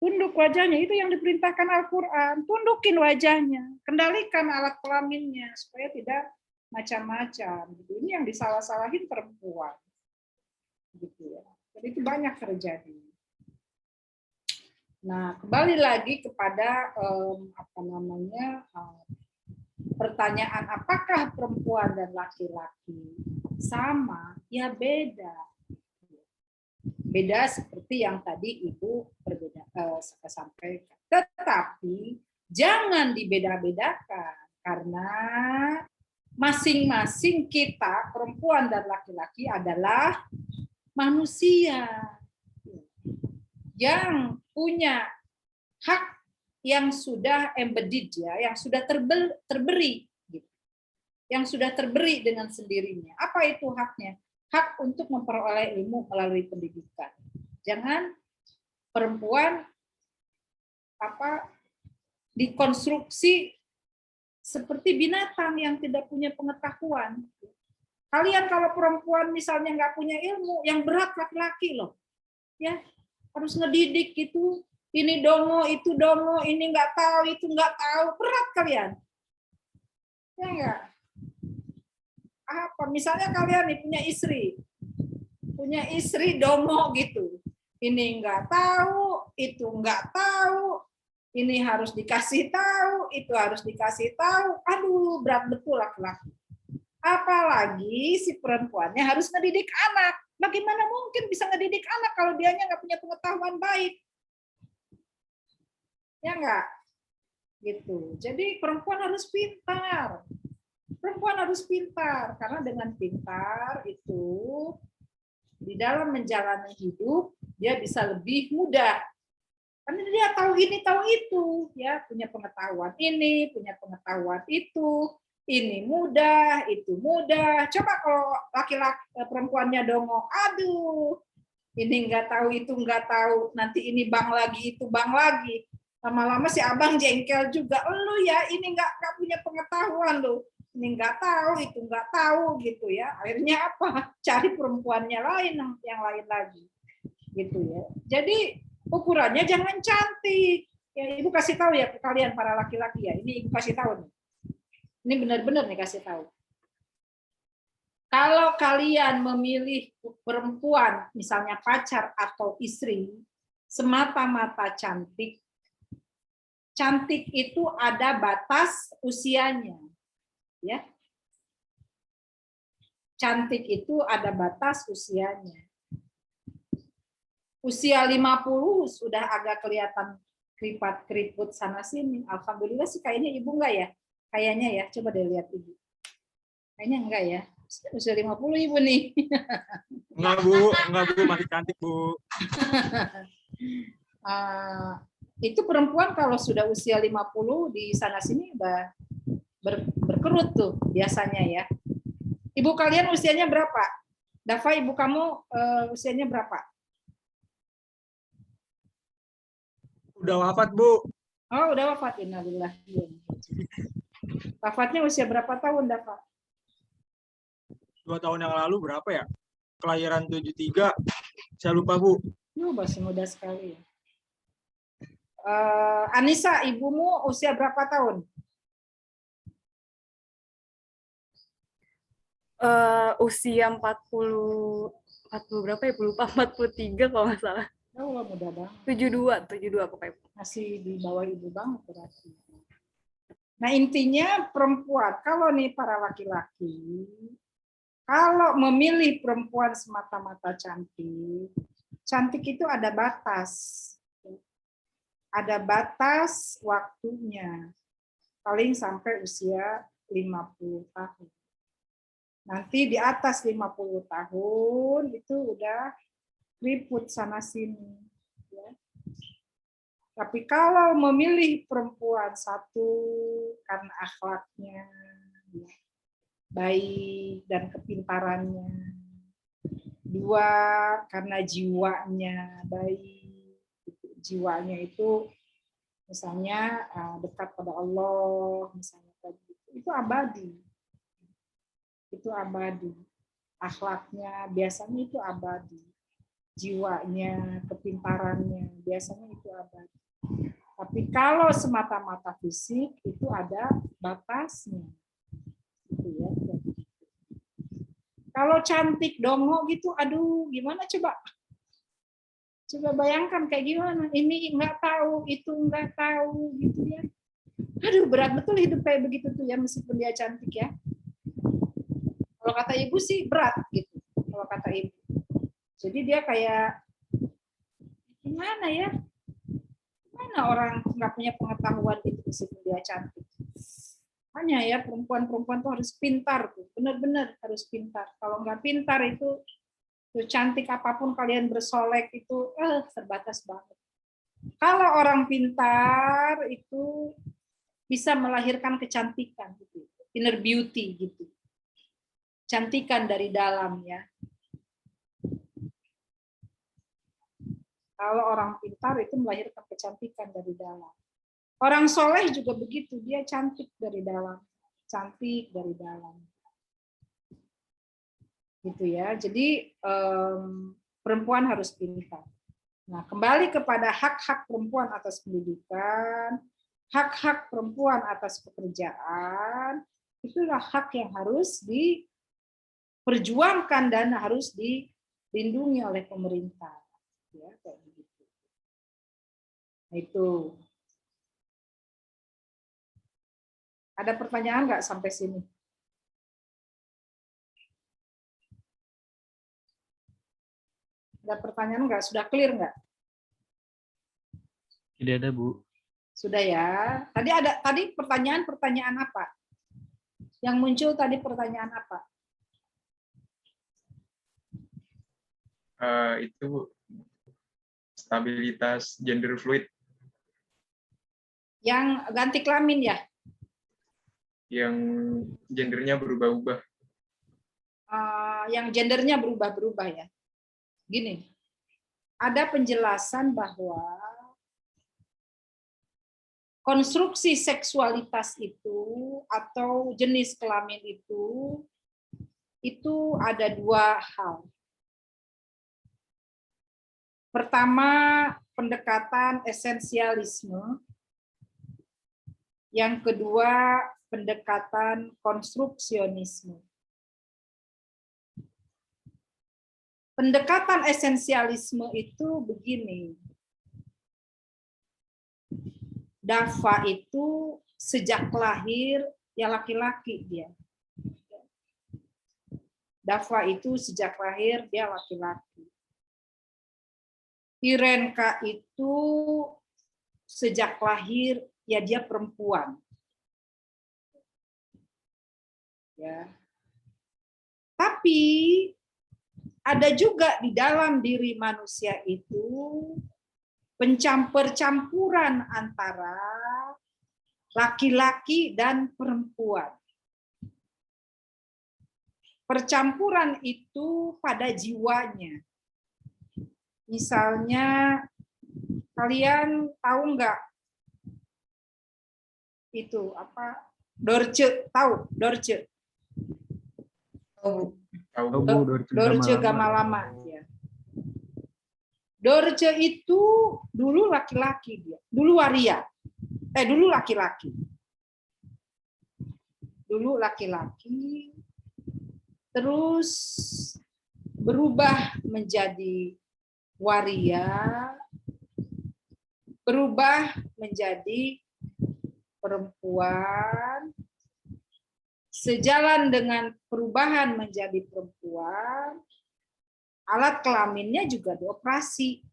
Tunduk wajahnya, itu yang diperintahkan Al-Quran. Tundukin wajahnya, kendalikan alat kelaminnya, supaya tidak macam-macam. Ini yang disalah-salahin perempuan. Gitu ya. Jadi itu banyak terjadi. Nah, kembali lagi kepada pertanyaan apakah perempuan dan laki-laki sama? Ya beda. Beda seperti yang tadi Ibu sampaikan. Tetapi jangan dibeda-bedakan karena masing-masing kita, perempuan dan laki-laki adalah manusia yang punya hak yang sudah embedded ya, yang sudah terberi gitu. Yang sudah terberi dengan sendirinya. Apa itu haknya? Hak untuk memperoleh ilmu melalui pendidikan. Jangan perempuan dikonstruksi seperti binatang yang tidak punya pengetahuan. Kalian kalau perempuan misalnya nggak punya ilmu, yang berat laki-laki loh. Ya, harus ngedidik gitu Ini dongo, itu dongo, ini nggak tahu, itu nggak tahu. Berat kalian. Ya enggak? Apa? Misalnya kalian nih punya istri dongo gitu. Ini nggak tahu, itu nggak tahu, ini harus dikasih tahu, itu harus dikasih tahu. Aduh, berat betul laki-laki. Apalagi si perempuannya harus ngedidik anak. Bagaimana mungkin bisa ngedidik anak kalau dianya nggak punya pengetahuan baik? Ya enggak? Gitu. Jadi perempuan harus pintar. Perempuan harus pintar karena dengan pintar itu di dalam menjalani hidup dia bisa lebih mudah. Karena dia tahu ini, tahu itu, ya, punya pengetahuan ini, punya pengetahuan itu. Ini mudah, itu mudah. Coba kalau laki-laki perempuannya dongo, aduh, ini nggak tahu, itu nggak tahu, nanti ini bang lagi, itu bang lagi. Lama-lama si abang jengkel juga, lu ya ini nggak punya pengetahuan lu, ini nggak tahu, itu nggak tahu gitu ya. Akhirnya apa? Cari perempuannya lain, yang lain lagi, gitu ya. Jadi ukurannya jangan cantik. Ya, ibu kasih tahu ya ke kalian para laki-laki ya. Ini ibu kasih tahu nih. Ini benar-benar nih kasih tahu. Kalau kalian memilih perempuan, misalnya pacar atau istri, semata-mata cantik, cantik itu ada batas usianya. Ya. Cantik itu ada batas usianya. Usia 50 sudah agak kelihatan keriput sana sini. Alhamdulillah sih kayaknya ibu enggak ya? Kayaknya ya, coba deh lihat ibu. Kayaknya enggak ya. Usia 50 ibu nih. Enggak Bu, masih cantik Bu. Itu perempuan kalau sudah usia 50 di sana sini udah berkerut tuh biasanya ya. Ibu kalian usianya berapa? Dava, ibu kamu usianya berapa? Udah wafat Bu. Oh, udah wafat. Innalillah. Wafatnya usia berapa tahun, Dava? 2 tahun yang lalu berapa ya? Kelahiran 73. Saya lupa Bu. Masih muda sekali. Anissa, ibumu usia berapa tahun? Usia 40 berapa ya? Lupa, 43 kalau nggak salah. Oh, muda banget. 72 pokoknya. Masih di bawah ibu banget berarti. Nah, intinya perempuan, kalau nih para laki-laki, kalau memilih perempuan semata-mata cantik, cantik itu ada batas. Ada batas waktunya. Paling sampai usia 50 tahun. Nanti di atas 50 tahun itu udah keriput sana sini. Ya. Tapi kalau memilih perempuan satu karena akhlaknya ya, baik dan kepintarannya, dua karena jiwanya baik, jiwanya itu misalnya dekat pada Allah, misalnya itu abadi, akhlaknya biasanya itu abadi, jiwanya, kepintarannya biasanya itu abadi. Tapi kalau semata-mata fisik itu ada batasnya. Gitu ya. Kalau cantik dongo gitu, aduh gimana coba? Coba bayangkan kayak gimana? Ini nggak tahu, itu nggak tahu gitu ya. Aduh berat betul hidup kayak begitu tuh ya meskipun dia cantik ya. Kalau kata ibu sih berat gitu. Kalau kata ibu. Jadi dia kayak gimana ya? Mana orang nggak punya pengetahuan itu meskipun dia cantik. Hanya ya perempuan-perempuan tuh harus pintar tuh, benar-benar harus pintar. Kalau nggak pintar itu tuh cantik apapun kalian bersolek itu terbatas banget. Kalau orang pintar itu bisa melahirkan kecantikan gitu, inner beauty gitu, cantikan dari dalam ya. Kalau orang pintar itu melahirkan kecantikan dari dalam. Orang soleh juga begitu, dia cantik dari dalam, cantik dari dalam. Gitu ya. Jadi perempuan harus pintar. Nah, kembali kepada hak-hak perempuan atas pendidikan, hak-hak perempuan atas pekerjaan, itulah hak yang harus diperjuangkan dan harus dilindungi oleh pemerintah. Ya, kayak begitu. Nah, itu. Ada pertanyaan nggak sampai sini? Ada pertanyaan nggak? Sudah clear nggak? Tidak ada, Bu. Sudah ya. Tadi pertanyaan apa? Yang muncul tadi pertanyaan apa? Itu stabilitas gender fluid Yang ganti kelamin ya? yang gendernya berubah-ubah. Yang gendernya berubah-berubah ya. Gini, ada penjelasan bahwa konstruksi seksualitas itu atau jenis kelamin itu ada dua hal. Pertama, pendekatan esensialisme. Yang kedua, pendekatan konstruksionisme. Pendekatan esensialisme itu begini. Dafa itu sejak lahir ya laki-laki dia. Dafa itu sejak lahir dia laki-laki. Irenka itu sejak lahir ya dia perempuan. Ya. Tapi ada juga di dalam diri manusia itu pencampur-campuran antara laki-laki dan perempuan. Percampuran itu pada jiwanya. Misalnya, kalian tahu nggak itu apa? Dorce, tahu Dorce? Dorce Gamalama. Ya. Dorce itu dulu laki-laki dia, dulu waria, dulu laki-laki, terus berubah menjadi waria, berubah menjadi perempuan, sejalan dengan perubahan menjadi perempuan, alat kelaminnya juga dioperasi.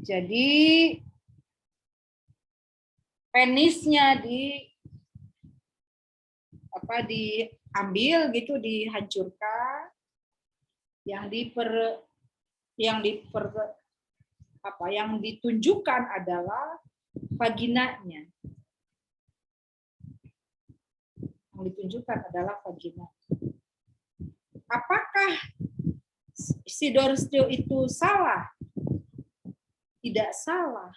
Jadi penisnya diambil gitu, dihancurkan. Yang ditunjukkan adalah vaginanya. Yang ditunjukkan adalah vagina. Apakah si Dorce itu salah? Tidak salah.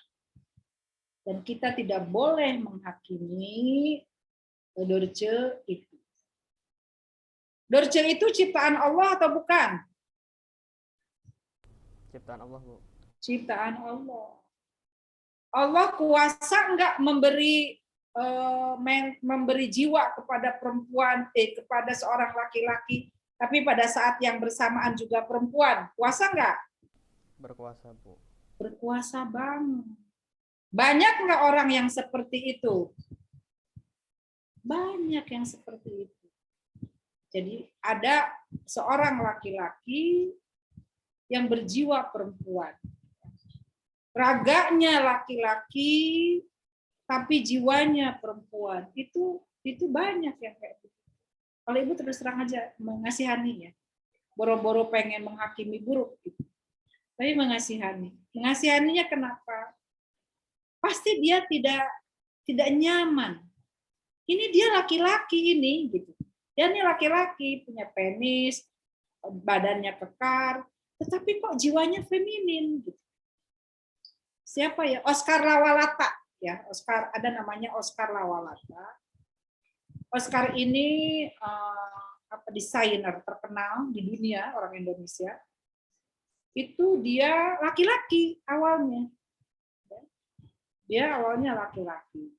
Dan kita tidak boleh menghakimi Dorce itu. Dorce itu ciptaan Allah atau bukan? Ciptaan Allah, Bu. Ciptaan Allah. Allah kuasa enggak memberi jiwa kepada perempuan, kepada seorang laki-laki, tapi pada saat yang bersamaan juga perempuan. Kuasa enggak? Berkuasa, Bu. Berkuasa banget. Banyak nggak orang yang seperti itu? Banyak yang seperti itu. Jadi ada seorang laki-laki yang berjiwa perempuan. Raganya laki-laki, tapi jiwanya perempuan. Itu banyak yang kayak gitu. Kalau Ibu terus terang aja mengasihani ya. Boro-boro pengen menghakimi buruk gitu. Tapi mengasihani. Mengasihaninya kenapa? Pasti dia tidak nyaman. Ini dia laki-laki ini gitu. Dia ini laki-laki punya penis, badannya kekar, tetapi kok jiwanya feminin gitu. Siapa ya? Oscar Lawalata ya. Oscar, ada namanya Oscar Lawalata. Oscar ini desainer terkenal di dunia, orang Indonesia. itu dia laki-laki awalnya. Dia awalnya laki-laki.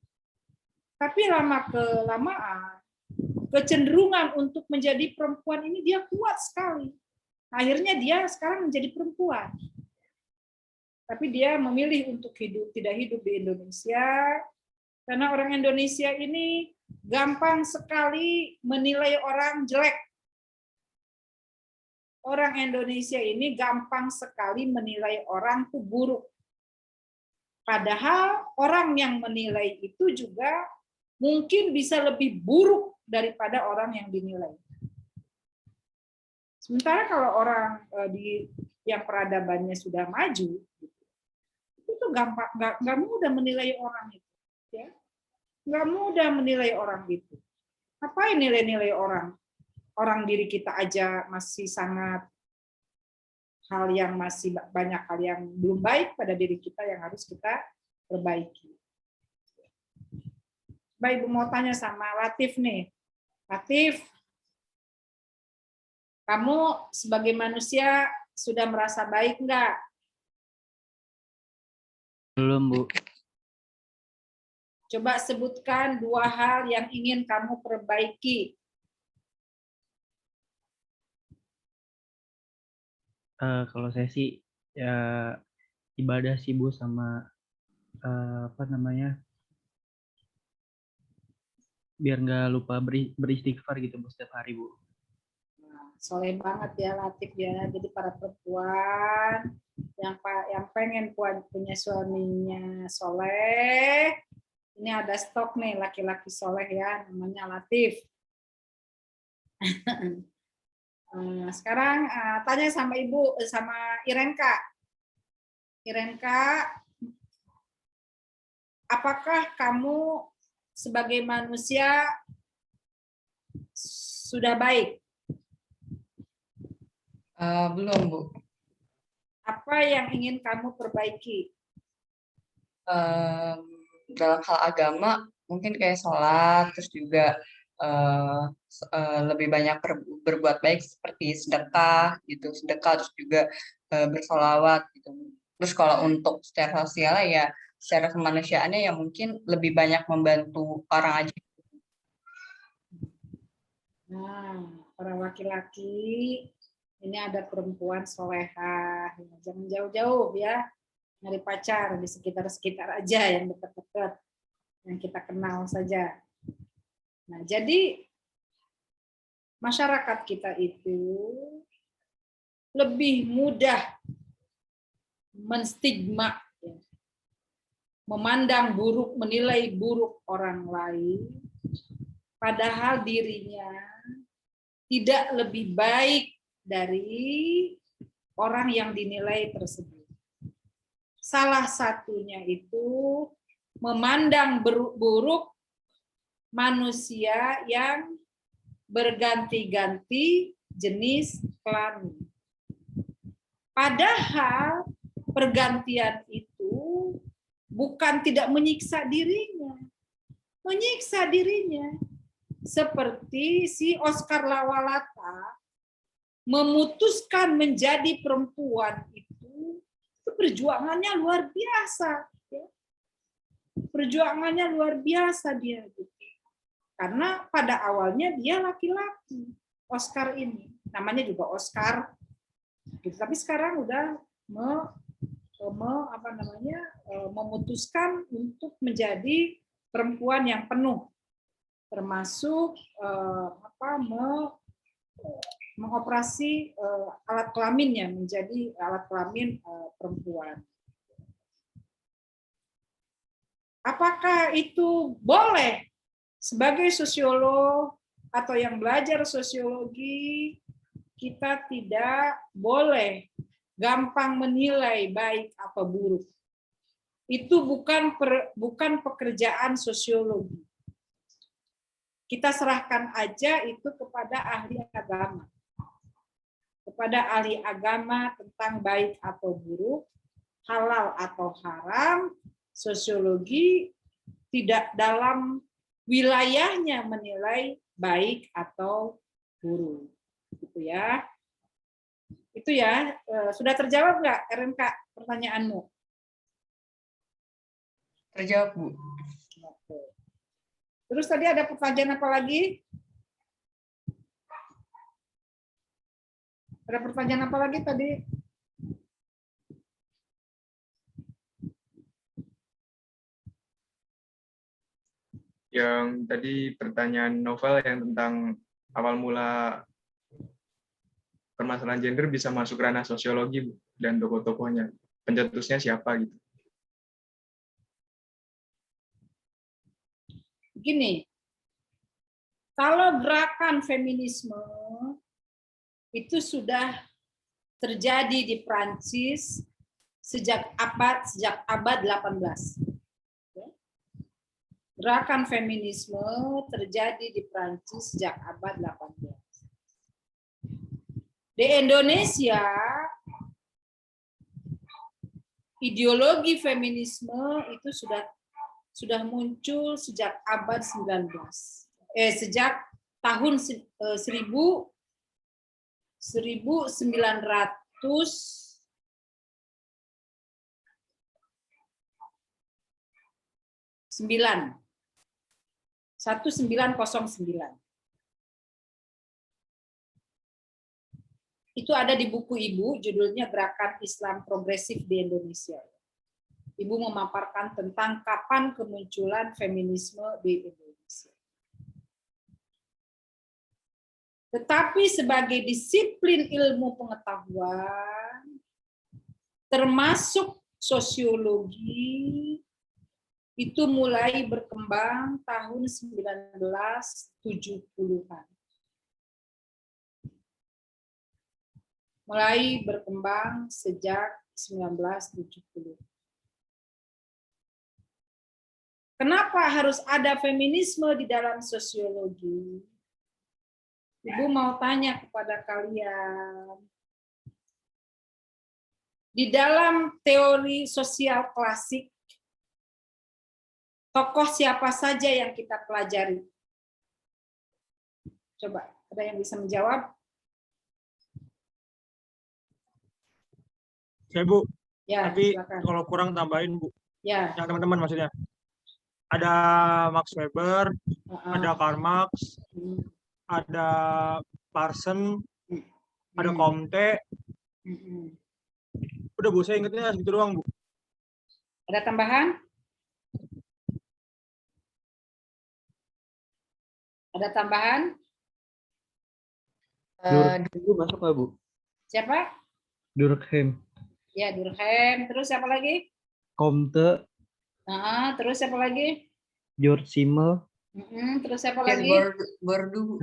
Tapi lama-kelamaan kecenderungan untuk menjadi perempuan ini dia kuat sekali. Akhirnya dia sekarang menjadi perempuan. Tapi dia memilih untuk tidak hidup di Indonesia, karena orang Indonesia ini gampang sekali menilai orang jelek. Orang Indonesia ini gampang sekali menilai orang itu buruk. Padahal orang yang menilai itu juga mungkin bisa lebih buruk daripada orang yang dinilai. Sementara kalau orang yang peradabannya sudah maju, itu gampang, nggak mudah menilai orang itu, ya, nggak mudah menilai orang itu. Apa nilai-nilai orang? Orang diri kita aja masih sangat banyak hal yang belum baik pada diri kita yang harus kita perbaiki. Baik, Ibu mau tanya sama Latif nih. Latif, kamu sebagai manusia sudah merasa baik enggak? Belum, Bu. Coba sebutkan 2 hal yang ingin kamu perbaiki. Kalau saya sih ya ibadah sih, Bu, sama apa namanya, biar nggak lupa beristighfar gitu, Bu, setiap hari, Bu. Soleh banget ya Latif ya. Jadi para perempuan yang pengen punya suaminya soleh, ini ada stok nih laki-laki soleh ya, namanya Latif. Sekarang tanya sama Ibu, sama Irenka. Irenka, apakah kamu sebagai manusia sudah baik? Belum, Bu. Apa yang ingin kamu perbaiki? Dalam hal agama, mungkin kayak sholat, terus juga lebih banyak berbuat baik seperti sedekah gitu, terus juga bersolawat gitu. Terus kalau untuk secara sosial ya, secara kemanusiaannya ya mungkin lebih banyak membantu orang aja. Nah, para laki-laki, ini ada perempuan solehah, jangan jauh-jauh ya, nyari pacar di sekitar-sekitar aja yang dekat-dekat, yang kita kenal saja. Nah, jadi masyarakat kita itu lebih mudah menstigma, memandang buruk, menilai buruk orang lain, padahal dirinya tidak lebih baik dari orang yang dinilai tersebut. Salah satunya itu memandang buruk manusia yang berganti-ganti jenis kelamin. Padahal pergantian itu bukan tidak menyiksa dirinya. Menyiksa dirinya. Seperti si Oscar Lawalata memutuskan menjadi perempuan itu perjuangannya luar biasa. Perjuangannya luar biasa dia. Karena pada awalnya dia laki-laki. Oscar ini. Namanya juga Oscar. Tapi sekarang udah memutuskan untuk menjadi perempuan yang penuh, termasuk mengoperasi alat kelaminnya menjadi alat kelamin perempuan. Apakah itu boleh? Sebagai sosiolog atau yang belajar sosiologi, kita tidak boleh gampang menilai baik apa buruk. Itu bukan pekerjaan sosiologi. Kita serahkan aja itu kepada ahli agama. Kepada ahli agama tentang baik atau buruk, halal atau haram, sosiologi tidak dalam wilayahnya menilai baik atau buruk. Gitu ya. Itu ya, sudah terjawab nggak RMK pertanyaanmu? Terjawab, Bu. Oke. Terus tadi ada pertanyaan apa lagi? Ada pertanyaan apa lagi tadi? Yang tadi pertanyaan novel yang tentang awal mula permasalahan gender bisa masuk ranah sosiologi, Bu, dan tokoh-tokohnya. Pencetusnya siapa gitu. Gini, kalau gerakan feminisme itu sudah terjadi di Prancis sejak abad 18. Gerakan feminisme terjadi di Prancis sejak abad 18. Di Indonesia, ideologi feminisme itu sudah muncul sejak abad 19. Sejak tahun 1909. Itu ada di buku Ibu, judulnya Gerakan Islam Progresif di Indonesia. Ibu memaparkan tentang kapan kemunculan feminisme di Indonesia. Tetapi sebagai disiplin ilmu pengetahuan, termasuk sosiologi, itu mulai berkembang tahun 1970-an. Mulai berkembang sejak 1970. Kenapa harus ada feminisme di dalam sosiologi? Ibu mau tanya kepada kalian. Di dalam teori sosial klasik, tokoh siapa saja yang kita pelajari? Coba, ada yang bisa menjawab? Saya, Bu. Ya, Tapi silakan. kalau kurang tambahin, Bu. Ya. Yang teman-teman maksudnya. Ada Max Weber, ada Karl Marx, ada Parson, ada Comte. Udah, Bu, saya ingetnya segitu doang, Bu. Ada tambahan? Ada tambahan? Durkheim masuk nggak, Bu? Siapa? Durkheim. Ya, Durkheim. Terus siapa lagi? Comte. Terus siapa lagi? George Simmel. Terus siapa lagi? Bourdieu.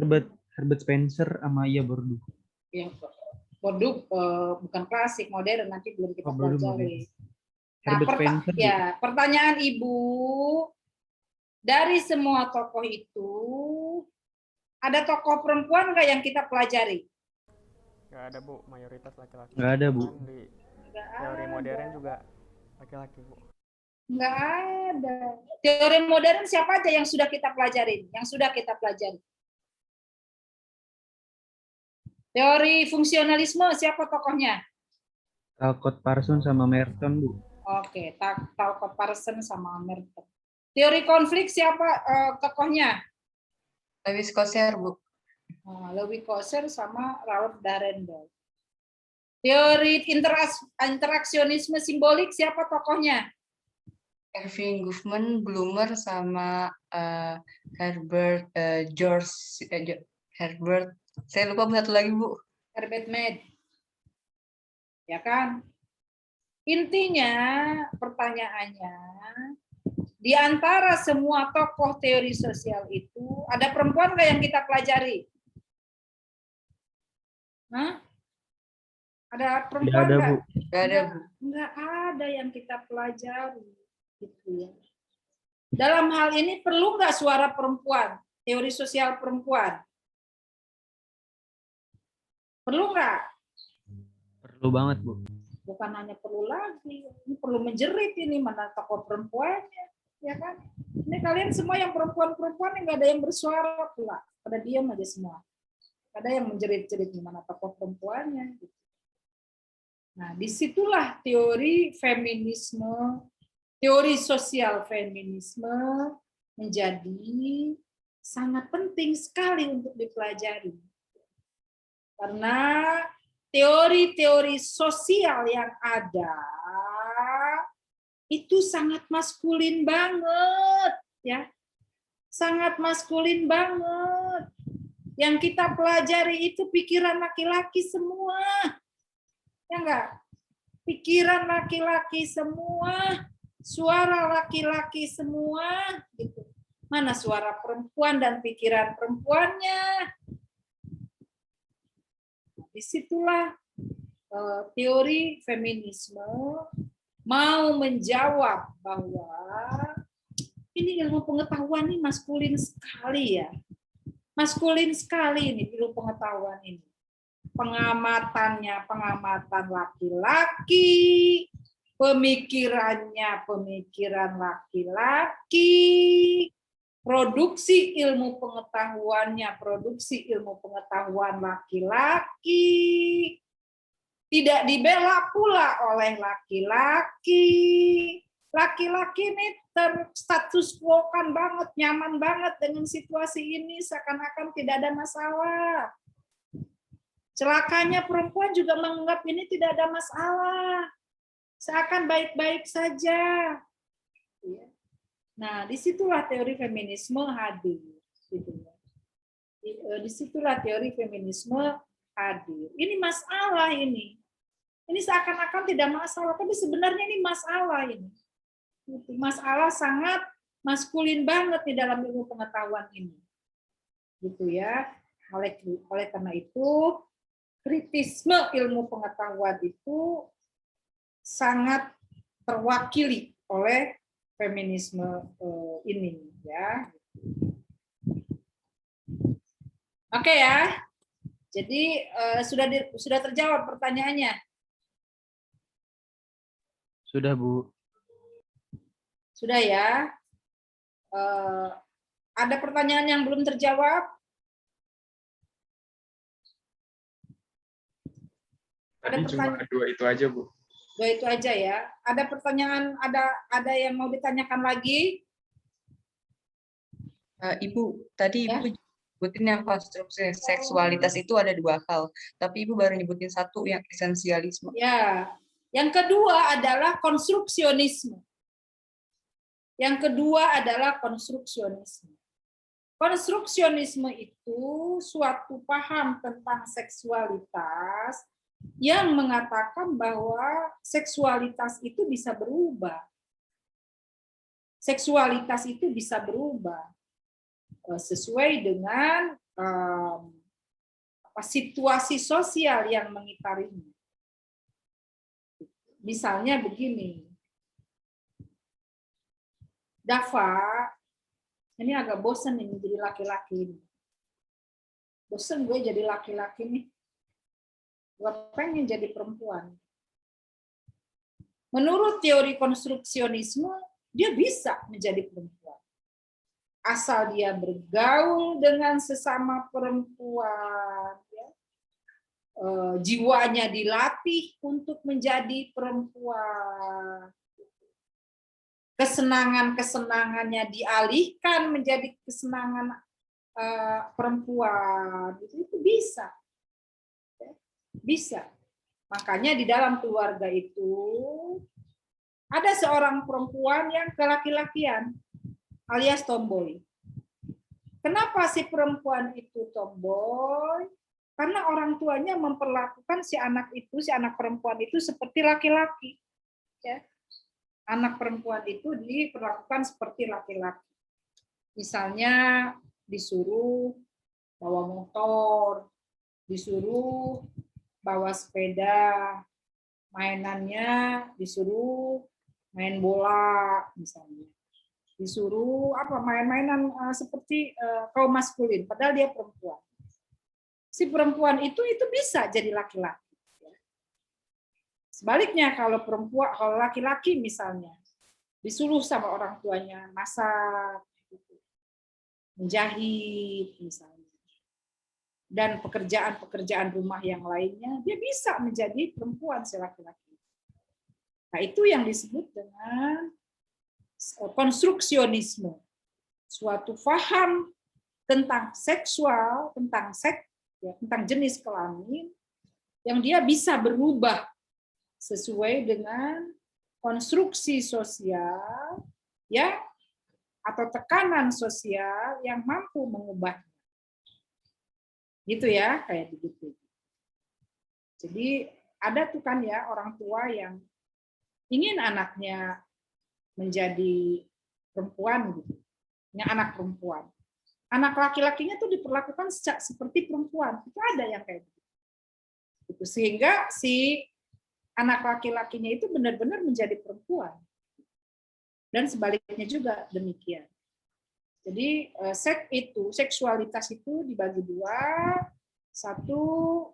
Herbert Spencer sama Bourdieu. Ya, Bourdieu bukan klasik, modern, nanti belum kita pelajari. Nah, pertanyaan Ibu, dari semua tokoh itu, ada tokoh perempuan nggak yang kita pelajari? Nggak ada, Bu, mayoritas laki-laki. Nggak ada, Bu. Di teori modern juga laki-laki, Bu. Nggak ada. Teori modern siapa aja yang sudah kita pelajari? Yang sudah kita pelajari. Teori fungsionalisme siapa tokohnya? Talcott Parsons sama Merton, Bu. Oke, Talcott Parsons sama Merton. Teori konflik siapa tokohnya? Lewis Coser, Bu. Lewis Coser sama Ralph Dahrendorf. Teori interaksionisme simbolik siapa tokohnya? Erving Goffman, Blumer sama Herbert Herbert. Saya lupa satu lagi, Bu. Herbert Mead. Ya kan? Intinya pertanyaannya, di antara semua tokoh teori sosial itu, ada perempuan nggak yang kita pelajari? Hah? Ada perempuan nggak? Bu. Nggak ada, Bu. Nggak ada yang kita pelajari. Gitu ya. Dalam hal ini perlu nggak suara perempuan, teori sosial perempuan? Perlu nggak? Perlu banget, Bu. Bukan hanya perlu lagi, ini perlu menjerit ini, mana tokoh perempuannya, ya kan? Ini kalian semua yang perempuan-perempuan yang nggak ada yang bersuara pula, pada diam aja semua. Ada yang menjerit-jerit di mana tokoh perempuannya. Gitu. Nah, disitulah teori feminisme, teori sosial feminisme menjadi sangat penting sekali untuk dipelajari. Karena teori-teori sosial yang ada itu sangat maskulin banget, ya. Sangat maskulin banget. Yang kita pelajari itu pikiran laki-laki semua. Ya enggak? Pikiran laki-laki semua, suara laki-laki semua, gitu. Mana suara perempuan dan pikiran perempuannya? Disitulah teori feminisme mau menjawab bahwa ini ilmu pengetahuan ini maskulin sekali ya. Maskulin sekali ini ilmu pengetahuan ini. Pengamatannya pengamatan laki-laki, pemikirannya pemikiran laki-laki, produksi ilmu pengetahuannya produksi ilmu pengetahuan laki-laki, tidak dibela pula oleh laki-laki. Laki-laki ini terstatus quo-kan banget, nyaman banget dengan situasi ini, seakan-akan tidak ada masalah. Celakanya perempuan juga menganggap ini tidak ada masalah, seakan baik-baik saja. Nah, disitulah teori feminisme hadir. Disitulah teori feminisme hadir. Ini masalah ini. Ini seakan-akan tidak masalah, tapi sebenarnya ini masalah ini. Masalah sangat maskulin banget di dalam ilmu pengetahuan ini. Gitu ya. Oleh karena itu, kritisme ilmu pengetahuan itu sangat terwakili oleh feminisme ini ya. Oke ya. Jadi sudah terjawab pertanyaannya. Sudah, Bu. Sudah ya. Ada pertanyaan yang belum terjawab? Tadi cuma 2 itu aja, Bu. 2 itu aja ya. Ada pertanyaan, ada yang mau ditanyakan lagi? Ibu, tadi Ya. Ibu nyebutin yang konstruksi seksualitas itu ada 2 hal, tapi Ibu baru nyebutin 1 yang esensialisme. Ya. Yang kedua adalah konstruksionisme. Yang kedua adalah konstruksionisme. Konstruksionisme itu suatu paham tentang seksualitas yang mengatakan bahwa seksualitas itu bisa berubah. Seksualitas itu bisa berubah sesuai dengan situasi sosial yang mengitarinya. Misalnya begini, Dava, ini agak bosan nih menjadi laki-laki ini. Bosan gue jadi laki-laki nih. Gue pengen jadi perempuan. Menurut teori konstruksionisme, dia bisa menjadi perempuan. Asal dia bergaul dengan sesama perempuan, ya. Jiwanya dilatih untuk menjadi perempuan. Kesenangan-kesenangannya dialihkan menjadi kesenangan perempuan. Itu bisa. Bisa. Makanya di dalam keluarga itu ada seorang perempuan yang kelaki-lakian alias tomboy. Kenapa si perempuan itu tomboy? Karena orang tuanya memperlakukan si anak perempuan itu seperti laki-laki. Ya. Anak perempuan itu diperlakukan seperti laki-laki. Misalnya disuruh bawa motor, disuruh bawa sepeda, mainannya disuruh main bola misalnya, disuruh main-mainan seperti kaum maskulin, padahal dia perempuan. Si perempuan itu bisa jadi laki-laki. Sebaliknya kalau laki-laki misalnya disuruh sama orang tuanya masak, menjahit misalnya, dan pekerjaan-pekerjaan rumah yang lainnya, dia bisa menjadi perempuan si laki-laki. Nah, itu yang disebut dengan konstruksionisme. Suatu faham tentang seksual, tentang seks, ya, tentang jenis kelamin, yang dia bisa berubah sesuai dengan konstruksi sosial, ya, atau tekanan sosial yang mampu mengubahnya. Gitu ya, kayak begitu. Jadi ada tuh kan ya orang tua yang ingin anaknya menjadi perempuan gitu. Ini anak perempuan. Anak laki-lakinya tuh diperlakukan seperti perempuan. Itu ada yang kayak gitu. Sehingga si anak laki-lakinya itu benar-benar menjadi perempuan. Dan sebaliknya juga demikian. Jadi seksualitas itu dibagi dua. Satu,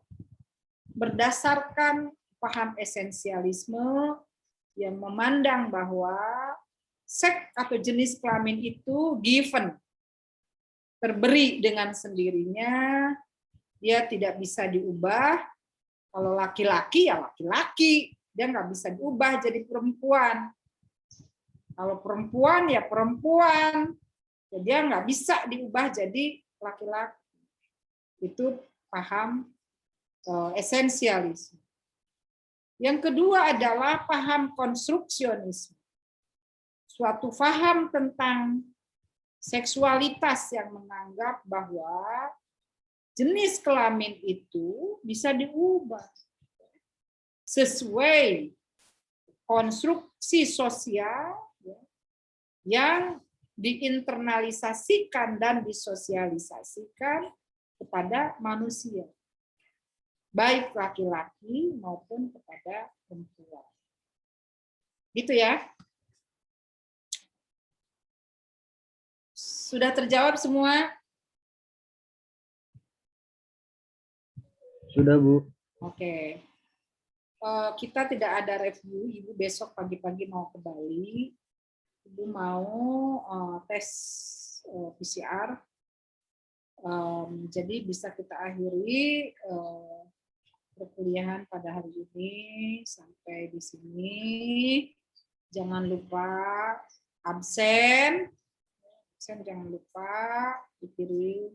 berdasarkan paham esensialisme yang memandang bahwa seks atau jenis kelamin itu given, terberi dengan sendirinya, dia tidak bisa diubah. Kalau laki-laki ya laki-laki, dia nggak bisa diubah jadi perempuan. Kalau perempuan ya perempuan, ya dia nggak bisa diubah jadi laki-laki. Itu paham esensialisme. Yang kedua adalah paham konstruksionisme. Suatu paham tentang seksualitas yang menganggap bahwa jenis kelamin itu bisa diubah sesuai konstruksi sosial yang diinternalisasikan dan disosialisasikan kepada manusia, baik laki-laki maupun kepada perempuan. Gitu ya. Sudah terjawab semua? Sudah, Bu. Oke. Kita tidak ada review. Ibu besok pagi-pagi mau ke Bali. Ibu mau tes PCR. Jadi bisa kita akhiri perkuliahan pada hari ini sampai di sini. Jangan lupa absen. Jangan lupa dikirim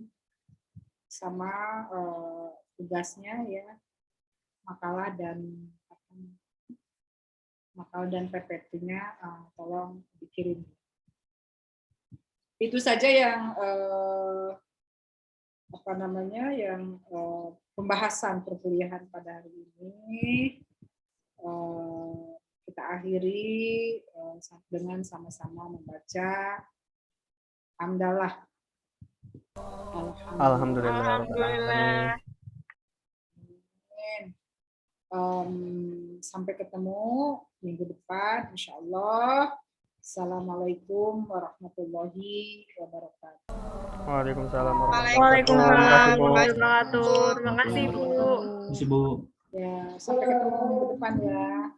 sama tugasnya ya, makalah dan PPT-nya tolong dikirim. Itu saja yang pembahasan perkuliahan pada hari ini. Kita akhiri dengan sama-sama membaca hamdalah. Alhamdulillah. Sampai ketemu minggu depan, insya Allah. Assalamualaikum warahmatullahi wabarakatuh. Waalaikumsalam Waalaikumsalam warahmatullahi warahmatullahi wabarakatuh. Terima kasih, Bu. Terima kasih, Bu. Ya, sampai ketemu minggu depan ya.